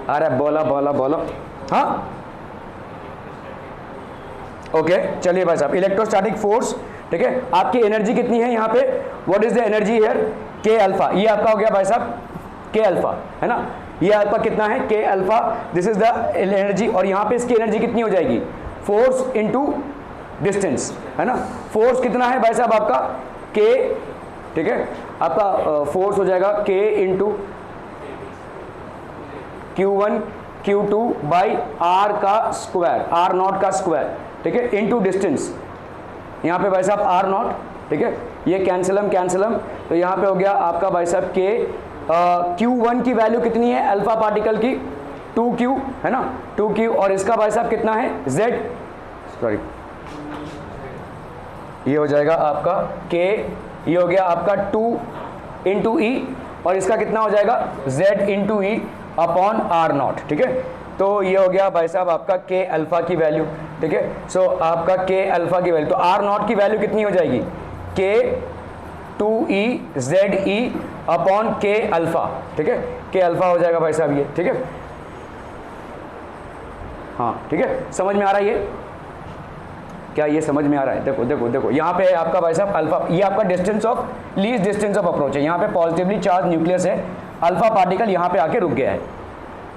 अरे बोला बोला बोलो, हाँ ओके, चलिए भाई साहब। इलेक्ट्रोस्टैटिक फोर्स, ठीक है, आपकी एनर्जी कितनी है यहाँ पे? What is the energy here? के अल्फा। ये आपका हो गया भाई साहब के अल्फा, है ना। ये आपका कितना है? के alpha, this is the energy. और यहाँ पे इसकी एनर्जी कितनी हो जाएगी? फोर्स इंटू डिस्टेंस, है ना। फोर्स कितना है भाई साहब आपका? के, ठीक है, आपका फोर्स हो जाएगा K into Q1 Q2 by R का स्क्वायर, आर नॉट का स्क्वायर, ठीक है, इंटू डिस्टेंस। यहाँ पे भाई साहब आर नॉट, ठीक है, ये कैंसिलम कैंसिलम, तो यहाँ पे हो गया आपका भाई साहब के। Q1 की वैल्यू कितनी है अल्फा पार्टिकल की? 2Q, है ना, 2Q। और इसका भाई साहब कितना है? Z, सॉरी, ये हो जाएगा आपका K, ये हो गया आपका 2 इंटू ई, और इसका कितना हो जाएगा? Z into E upon R naught, ठीक है। तो ये हो गया भाई साहब आपका के अल्फा की वैल्यू, ठीक है। सो आपका के अल्फा की वैल्यू, तो आर नॉट की वैल्यू कितनी हो जाएगी? के 2EZE अपॉन के अल्फा, ठीक है, के अल्फा हो जाएगा भाई साहब ये, ठीक है। हाँ ठीक है, समझ में आ रहा है ये? क्या ये समझ में आ रहा है? देखो देखो देखो, यहाँ पे आपका भाई साहब अल्फा, ये आपका distance of least distance of approach है। यहाँ पे पॉजिटिवली चार्ज न्यूक्लियस है, अल्फा पार्टिकल यहाँ पे आके रुक गया है,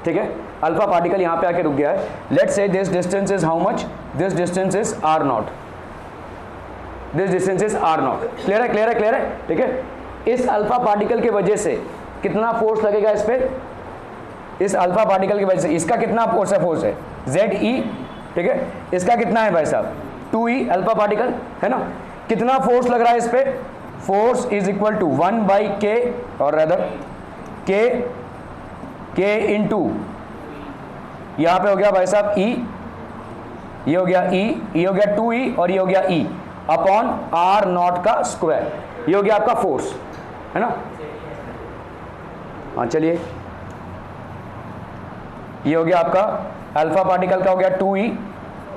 ठीक है, अल्फा पार्टिकल यहाँ पे आके रुक गया है. Let's say this distance is how much, this distance is r not, this distance is r not. Clear है, क्लियर है, क्लियर है, ठीक है. इस अल्फा पार्टिकल के वजह से कितना फोर्स लगेगा इस पे, इस अल्फा पार्टिकल की वजह से इसका कितना फोर्स है ZE, ठीक है. इसका कितना है भाई साहब 2E अल्फा पार्टिकल है ना. कितना फोर्स लग रहा है इस पे, force is equal to 1/k और रदर k इंटू यहाँ पे हो गया भाई साहब E, ये हो गया E, ये हो गया 2E और ये हो गया E अपॉन r नॉट का स्क्वायर. ये हो गया आपका फोर्स है ना. हाँ चलिए, ये हो गया आपका अल्फा पार्टिकल का हो गया 2E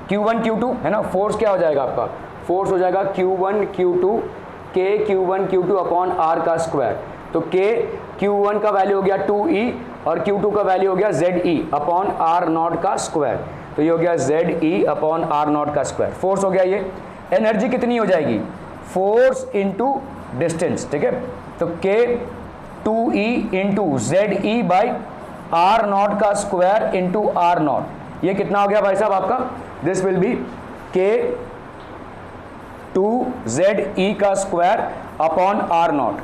Q1 Q2 है ना. फोर्स क्या हो जाएगा आपका, फोर्स हो जाएगा Q1 Q2 K Q1 Q2 upon R का स्क्वायर. तो K Q1 का वैल्यू हो गया 2E और Q2 का वैल्यू हो गया ZE अपॉन R नॉट का स्क्वायर. तो ये हो गया ZE अपॉन R नॉट का स्क्वायर. फोर्स हो गया ये. एनर्जी कितनी हो जाएगी, फोर्स इंटू डिस्टेंस, ठीक है. तो K 2E into ZE by R not का स्क्वायर इंटू R नॉट. ये कितना हो गया भाई साहब आपका, this will be K 2ZE का स्क्वायर अपॉन R नॉट,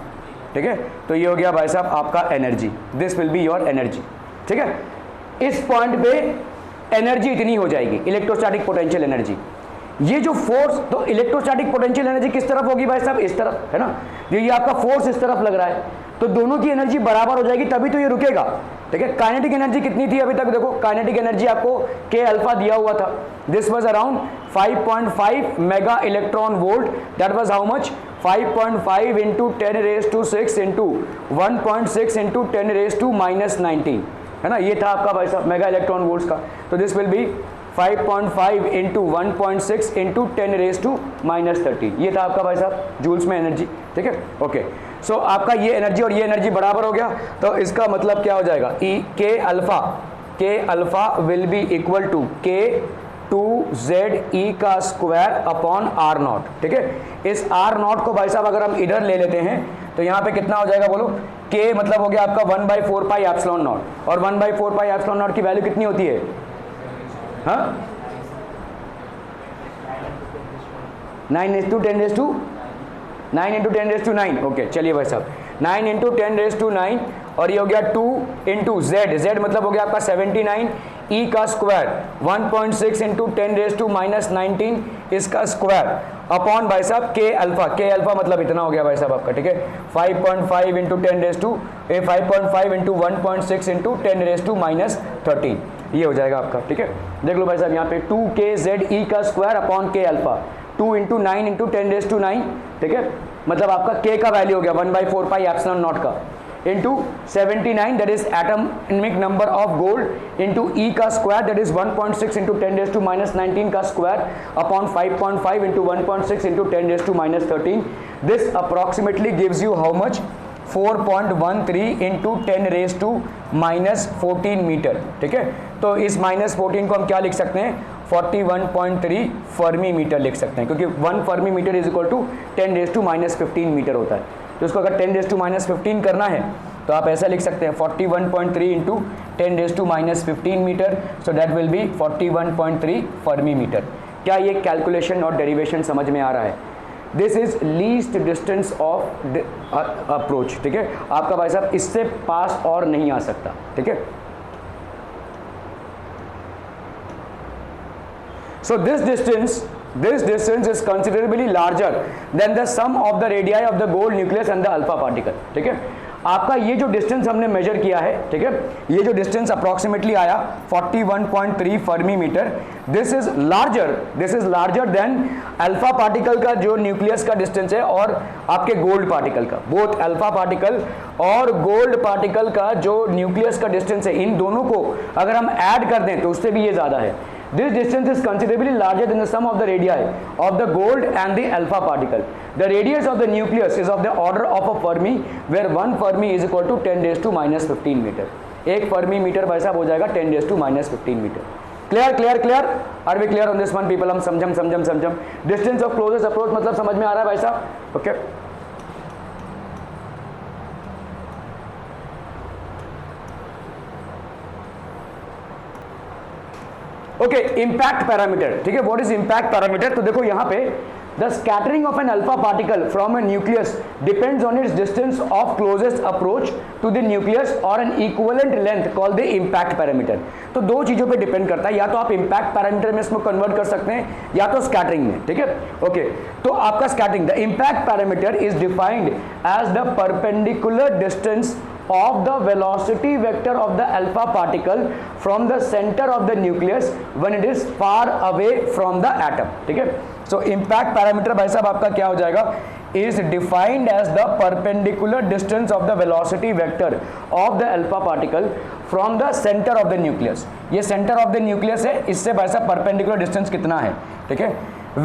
ठीक है. तो ये हो गया भाई साहब आपका energy, this will be your energy, ठीक है. इस पॉइंट पे एनर्जी इतनी हो जाएगी, इलेक्ट्रोस्टैटिक पोटेंशियल एनर्जी. ये जो फोर्स, तो इलेक्ट्रोस्टैटिक पोटेंशियल एनर्जी किस तरफ होगी भाई साहब, इस तरफ है ना. ये आपका फोर्स इस तरफ लग रहा है, तो दोनों की एनर्जी बराबर हो जाएगी तभी तो ये रुकेगा, ठीक है. काइनेटिक एनर्जी कितनी थी अभी तक, देखो काइनेटिक एनर्जी आपको K अल्फा दिया हुआ था. This was around 5.5 mega electron volt. That was how much, 5.5 into 10⁻⁶ into 1.6 into 10⁻⁻19 है ना. ये था आपका भाई साहब मेगा इलेक्ट्रॉन वोल्ट्स का. तो this will be 5.5 into 1.6 into 10⁻⁻13. ये था आपका भाई साहब जूल्स में एनर्जी, ठीक है. ओके, सो आपका ये एनर्जी और ये एनर्जी बराबर हो गया. तो इसका मतलब क्या हो जाएगा, K alpha will be equal to K 2ZE का स्क्वायर अपॉन R नॉट, ठीक है. इस R नॉट को भाई साहब अगर हम इधर ले लेते हैं तो यहाँ पे कितना हो जाएगा बोलो, K मतलब हो गया आपका 1/4 पाई एप्सिलॉन नॉट. और 1/4 पाई एप्सिलॉन नॉट की वैल्यू कितनी होती है, हाँ 9 इंटू 10⁻9. ओके चलिए भाई साहब 9 इंटू 10⁻9 और ये हो गया 2 इंटू Z मतलब हो गया आपका 79 E का स्क्वायर 1.6 इंटू 10⁻⁻19 इसका स्क्वायर अपॉन भाई साहब K अल्फा मतलब इतना हो गया भाई साहब आपका, ठीक है. 5.5 इंटू 5.5 इंटू 1.6 इंटू 10⁻⁻13 ये हो जाएगा आपका, ठीक है. देख लो भाई साहब यहाँ पे 2KZE का square upon K alpha 2 into 9 into 10⁻9, ठीक है. मतलब आपका K का वैल्यू हो गया 1/4 पाई एप्सिलॉन नॉट का into 79 that is atomic number of gold into E का स्क्वायर दैट इज 1.6 इंटू 10⁻⁻19 का square upon 5.5 into 1.6 into 10⁻⁻13. This approximately gives you how much, 4.13 into 10⁻⁻14 metre, ठीक है. तो इस -14 को हम क्या लिख सकते हैं, 41.3 फर्मी मीटर लिख सकते हैं, क्योंकि 1 fermi metre is equal to 10⁻⁻15 metre होता है. तो इसको अगर 10⁻⁻15 करना है तो आप ऐसा लिख सकते हैं 41.3 into 10⁻⁻15 metre. So that will be 41.3 fermi metre. क्या ये कैलकुलेशन और डेरिवेशन समझ में आ रहा है? This is least distance of approach, ठीक है. आपका भाई साहब इससे पास और नहीं आ सकता, ठीक है. So this distance is considerably larger than the sum of the radii of the gold nucleus and the alpha particle, ठीक है. आपका ये जो डिस्टेंस हमने मेजर किया है, ठीक है, ये जो डिस्टेंस अप्रोक्सीमेटली आया 41.3 fermi metre, this is larger than alpha particle का जो न्यूक्लियस का डिस्टेंस है और आपके गोल्ड पार्टिकल का. बोथ अल्फा पार्टिकल और गोल्ड पार्टिकल का जो न्यूक्लियस का डिस्टेंस है, इन दोनों को अगर हम ऐड कर दें तो उससे भी ये ज्यादा है. This distance is considerably larger than the sum of the radii of the gold and the alpha particle. The radius of the nucleus is of the order of a Fermi, where 1 Fermi is equal to 10⁻⁻15 metre. एक fermi metre भाई साहब हो जाएगा 10⁻⁻15 metre. Clear? Are we clear on this one people? हम समझम. Distance of closest approach मतलब समझ में आ रहा है भाई साहब? ओके. ओके, इम्पैक्ट पैरामीटर, ठीक है, व्हाट इज इम्पैक्ट पैरामीटर? तो देखो यहाँ पे the scattering of an alpha particle from a nucleus depends on its distance of closest approach to the nucleus और an equivalent length called the impact parameter. तो दो चीजों पे डिपेंड करता है, या तो आप इम्पैक्ट पैरामीटर में इसको कन्वर्ट कर सकते हैं या तो स्कैटरिंग में, ठीक है। ओके, तो आपका scattering, the impact parameter is defined as the perpendicular distance of the velocity vector of the alpha particle from the center of the nucleus when it is far away from the atom, ठीक है। so impact parameter भाई साहब आपका क्या हो जाएगा, is defined as the perpendicular distance of the velocity vector of the alpha particle from the center of the nucleus। ये center of the nucleus है, इससे भाई साहब perpendicular distance कितना है, ठीक है,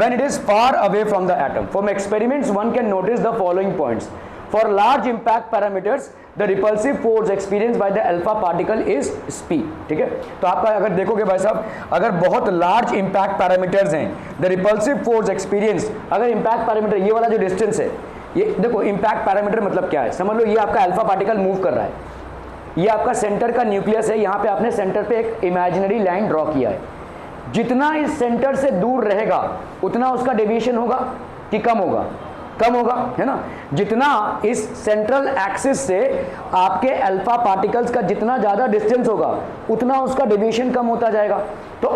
when it is far away from the atom। from experiments one can notice the following points। for large impact parameters the repulsive force experienced by the alpha particle is speed, ठीक है। तो आपका अगर देखोगे भाई साहब, अगर बहुत लार्ज इम्पैक्ट पैरामीटर्स हैं, द रिपल्सिव फोर्स एक्सपीरियंस, अगर इम्पैक्ट पैरामीटर ये वाला जो डिस्टेंस है, ये देखो इम्पैक्ट पैरामीटर मतलब क्या है, समझ लो ये आपका अल्फा पार्टिकल मूव कर रहा है, ये आपका सेंटर का न्यूक्लियस है, यहाँ पे आपने सेंटर पे एक इमेजिनरी लाइन ड्रॉ किया है, जितना इस सेंटर से दूर रहेगा उतना उसका डेविएशन होगा कि कम होगा, कम होगा, है ना। जितना इस सेंट्रल एक्सिस से आपके अल्फा पार्टिकल्स का जितना ज्यादा डिस्टेंस होगा उतना उसका डेविएशन कम होता जाएगा। तो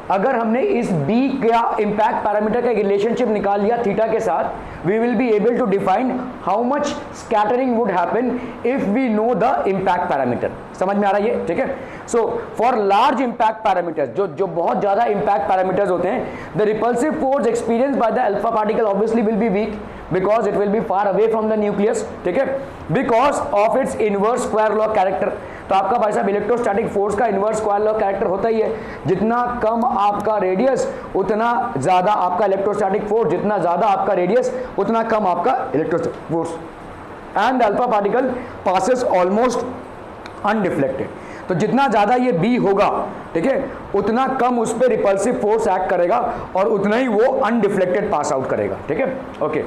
अगर हमने इस बी का इम्पैक्ट पैरामीटर का रिलेशनशिप निकाल लिया थीटा के साथ, we will be able to define how much scattering would happen if we know the impact parameter। समझ में आ रहा है ये, ठीक है। so for large impact parameters, जो बहुत ज्यादा impact parameters होते हैं, the repulsive force experienced by the alpha particle obviously will be weak because it will be far away from the nucleus, ठीक है, because of its inverse square law character। तो आपका भाई साहब इलेक्ट्रोस्टैटिक फोर्स का inverse square law character होता ही है, जितना कम आपका रेडियस उतना ज्यादा आपका इलेक्ट्रोस्टैटिक फोर्स, जितना ज्यादा आपका रेडियस उतना कम आपका electrostatic force, and alpha particle passes almost undeflected. तो जितना ज्यादा ये बी होगा, ठीक है, उतना कम उस पर रिपल्सिव फोर्स एक्ट करेगा और उतना ही वो अनडिफ्लेक्टेड पास आउट करेगा, ठीक है। Okay,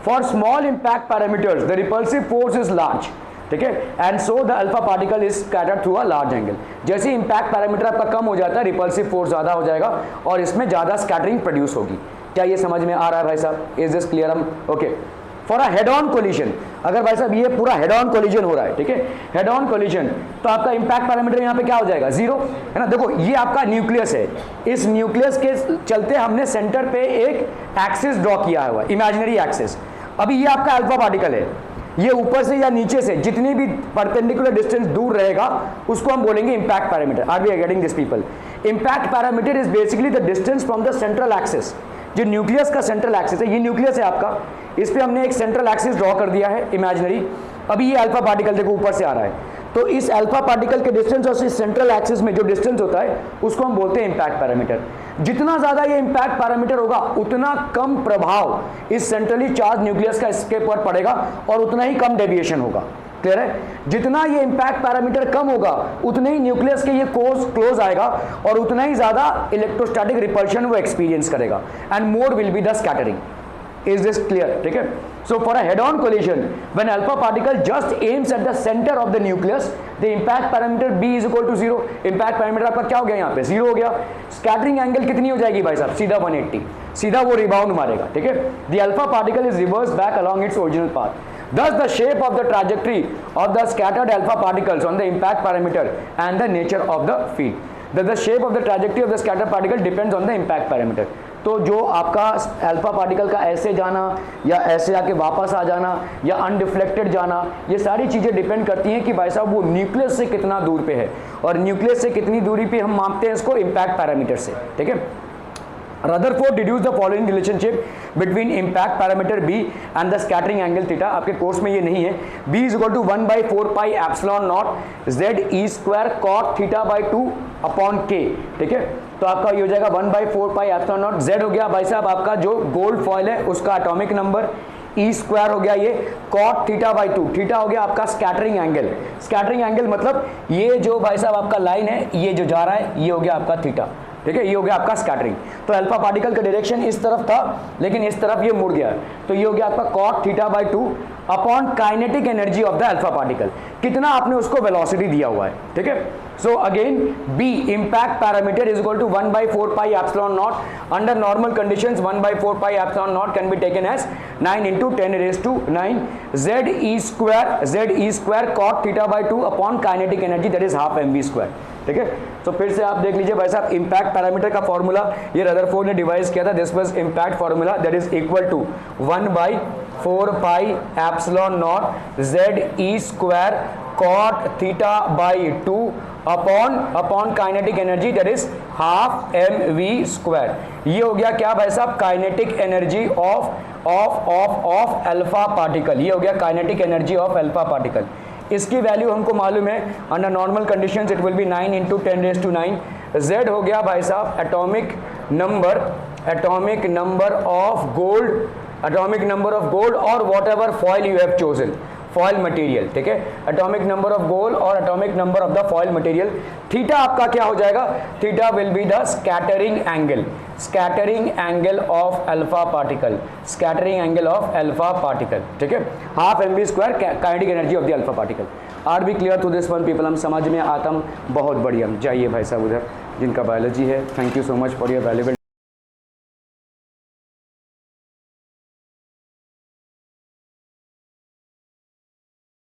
for small impact parameters the repulsive force is large, ठीक है, and so the alpha particle is scattered through a large angle. जैसे इंपैक्ट पैरामीटर आपका कम हो जाता है, रिपल्सिव फोर्स ज्यादा हो जाएगा और इसमें ज्यादा स्कैटरिंग प्रोड्यूस होगी। क्या ये समझ में आ रहा है भाई साहब? Is this clear? हम okay, for a head on collision, अगर भाई साहब ये पूरा हेड ऑन कोलिजन हो रहा है, ठीक है, हेड ऑन कोलिजन, तो आपका इंपैक्ट पैरामीटर यहाँ पे क्या हो जाएगा, जीरो, है ना। देखो ये आपका न्यूक्लियस है, इस न्यूक्लियस के चलते हमने सेंटर पे एक एक्सिस ड्रॉ किया हुआ है, इमेजिनरी एक्सिस। अभी ये आपका अल्फा पार्टिकल है, ये ऊपर से या नीचे से जितनी भी परपेंडिकुलर डिस्टेंस दूर रहेगा उसको हम बोलेंगे impact parameter. Are we getting this people? Impact parameter is basically the distance from the central axis. जो न्यूक्लियस का सेंट्रल एक्सिस है, ये न्यूक्लियस है आपका, इस पे हमने एक सेंट्रल एक्सिस ड्रॉ कर दिया है इमेजिनरी। अभी ये अल्फा पार्टिकल देखो ऊपर से आ रहा है, तो इस अल्फा पार्टिकल के डिस्टेंस और इस सेंट्रल एक्सिस में जो डिस्टेंस होता है उसको हम बोलते हैं इंपैक्ट पैरामीटर। जितना ज्यादा ये इंपैक्ट पैरामीटर होगा उतना कम प्रभाव इस सेंट्रली चार्ज न्यूक्लियस का इसके ऊपर पड़ेगा और उतना ही कम डेविएशन होगा। क्लियर है? जितना ये इंपैक्ट पैरामीटर कम होगा उतने ही न्यूक्लियस के ये कोर्स क्लोज आएगा और उतना ही ज्यादा इलेक्ट्रोस्टैटिक रिपल्शन वो एक्सपीरियंस करेगा, and more will be the scattering. Is this clear? ठीक है। So for a head-on collision, when alpha particle just aims at the center of the nucleus, the impact parameter B is equal to 0। Impact parameter आपका क्या हो गया यहाँ पे? 0 हो गया। Scattering angle कितनी हो जाएगी भाई साहब? सीधा 180, सीधा वो रिबाउंड मारेगा, ठीक है। The alpha particle is reversed back along its original path। Thus the shape of the trajectory of the scattered alpha particles on the impact parameter and the nature of the field। The shape of the trajectory of the scattered particle depends on the impact parameter। तो जो आपका alpha particle का ऐसे जाना या ऐसे आके वापस आ जाना या अनडिफ्लेक्टेड जाना, ये सारी चीज़ें डिपेंड करती हैं कि भाई साहब वो न्यूक्लियस से कितना दूर पे है, और न्यूक्लियस से कितनी दूरी पे हम मापते हैं इसको इम्पैक्ट पैरामीटर से, ठीक है। Rutherford deduced the following relationship between impact parameter B and the scattering angle theta। आपके कोर्स में ये नहीं है। B is equal to 1/4 pi epsilon naught Z e square cot theta by 2 upon K, ठीक है। तो आपका ये हो जाएगा 1/4 pi epsilon naught। Z हो गया भाई साहब आपका जो गोल्ड फॉइल है उसका एटॉमिक नंबर, ई स्क्वायर हो गया ये कॉट थीटा बाई 2, थीटा हो गया आपका स्कैटरिंग एंगल। स्कैटरिंग एंगल मतलब ये जो भाई साहब आपका लाइन है, ये जो जा रहा है ये हो गया आपका थीटा, ठीक है, ये हो गया आपका स्कैटरिंग। तो अल्फा पार्टिकल का डायरेक्शन इस तरफ था लेकिन इस तरफ ये मुड़ गया, तो ये हो गया आपका cot theta by 2 upon kinetic energy of the alpha particle, कितना आपने उसको वेलोसिटी दिया हुआ है, ठीक है। So again b impact parameter is equal to 1/4 pi epsilon naught under normal conditions 1/4 pi epsilon naught can be taken as 9 × 10⁻⁹ z e square cot theta by 2 upon kinetic energy that is half mv², ठीक है। तो फिर से आप देख लीजिए भाई साहब, इम्पैक्ट पैरामीटर का फॉर्मूला ये रदरफोर्ड ने डिवाइस किया था, this was impact formula that is equal to 1/4 pi epsilon naught ze² cot theta by 2 upon kinetic energy that is half mv²। ये हो गया क्या भाई साहब, kinetic energy of alpha particle, ये हो गया kinetic energy of alpha particle. इसकी वैल्यू हमको मालूम है, under normal conditions it will be 9 × 10⁻⁹ z हो गया भाई साहब एटॉमिक नंबर ऑफ गोल्ड और whatever foil you have chosen, foil material, ठीक है। एटॉमिक नंबर ऑफ गोल्ड और atomic number of the foil material. Theta आपका क्या हो जाएगा, theta will be the scattering angle of alpha particle, ठीक है। Half mv² kinetic energy of the alpha particle. Are B clear to this one people, हम समझ में आता, बहुत बढ़िया। जाइए भाई साहब उधर जिनका बायोलॉजी है, thank you so much for your valuable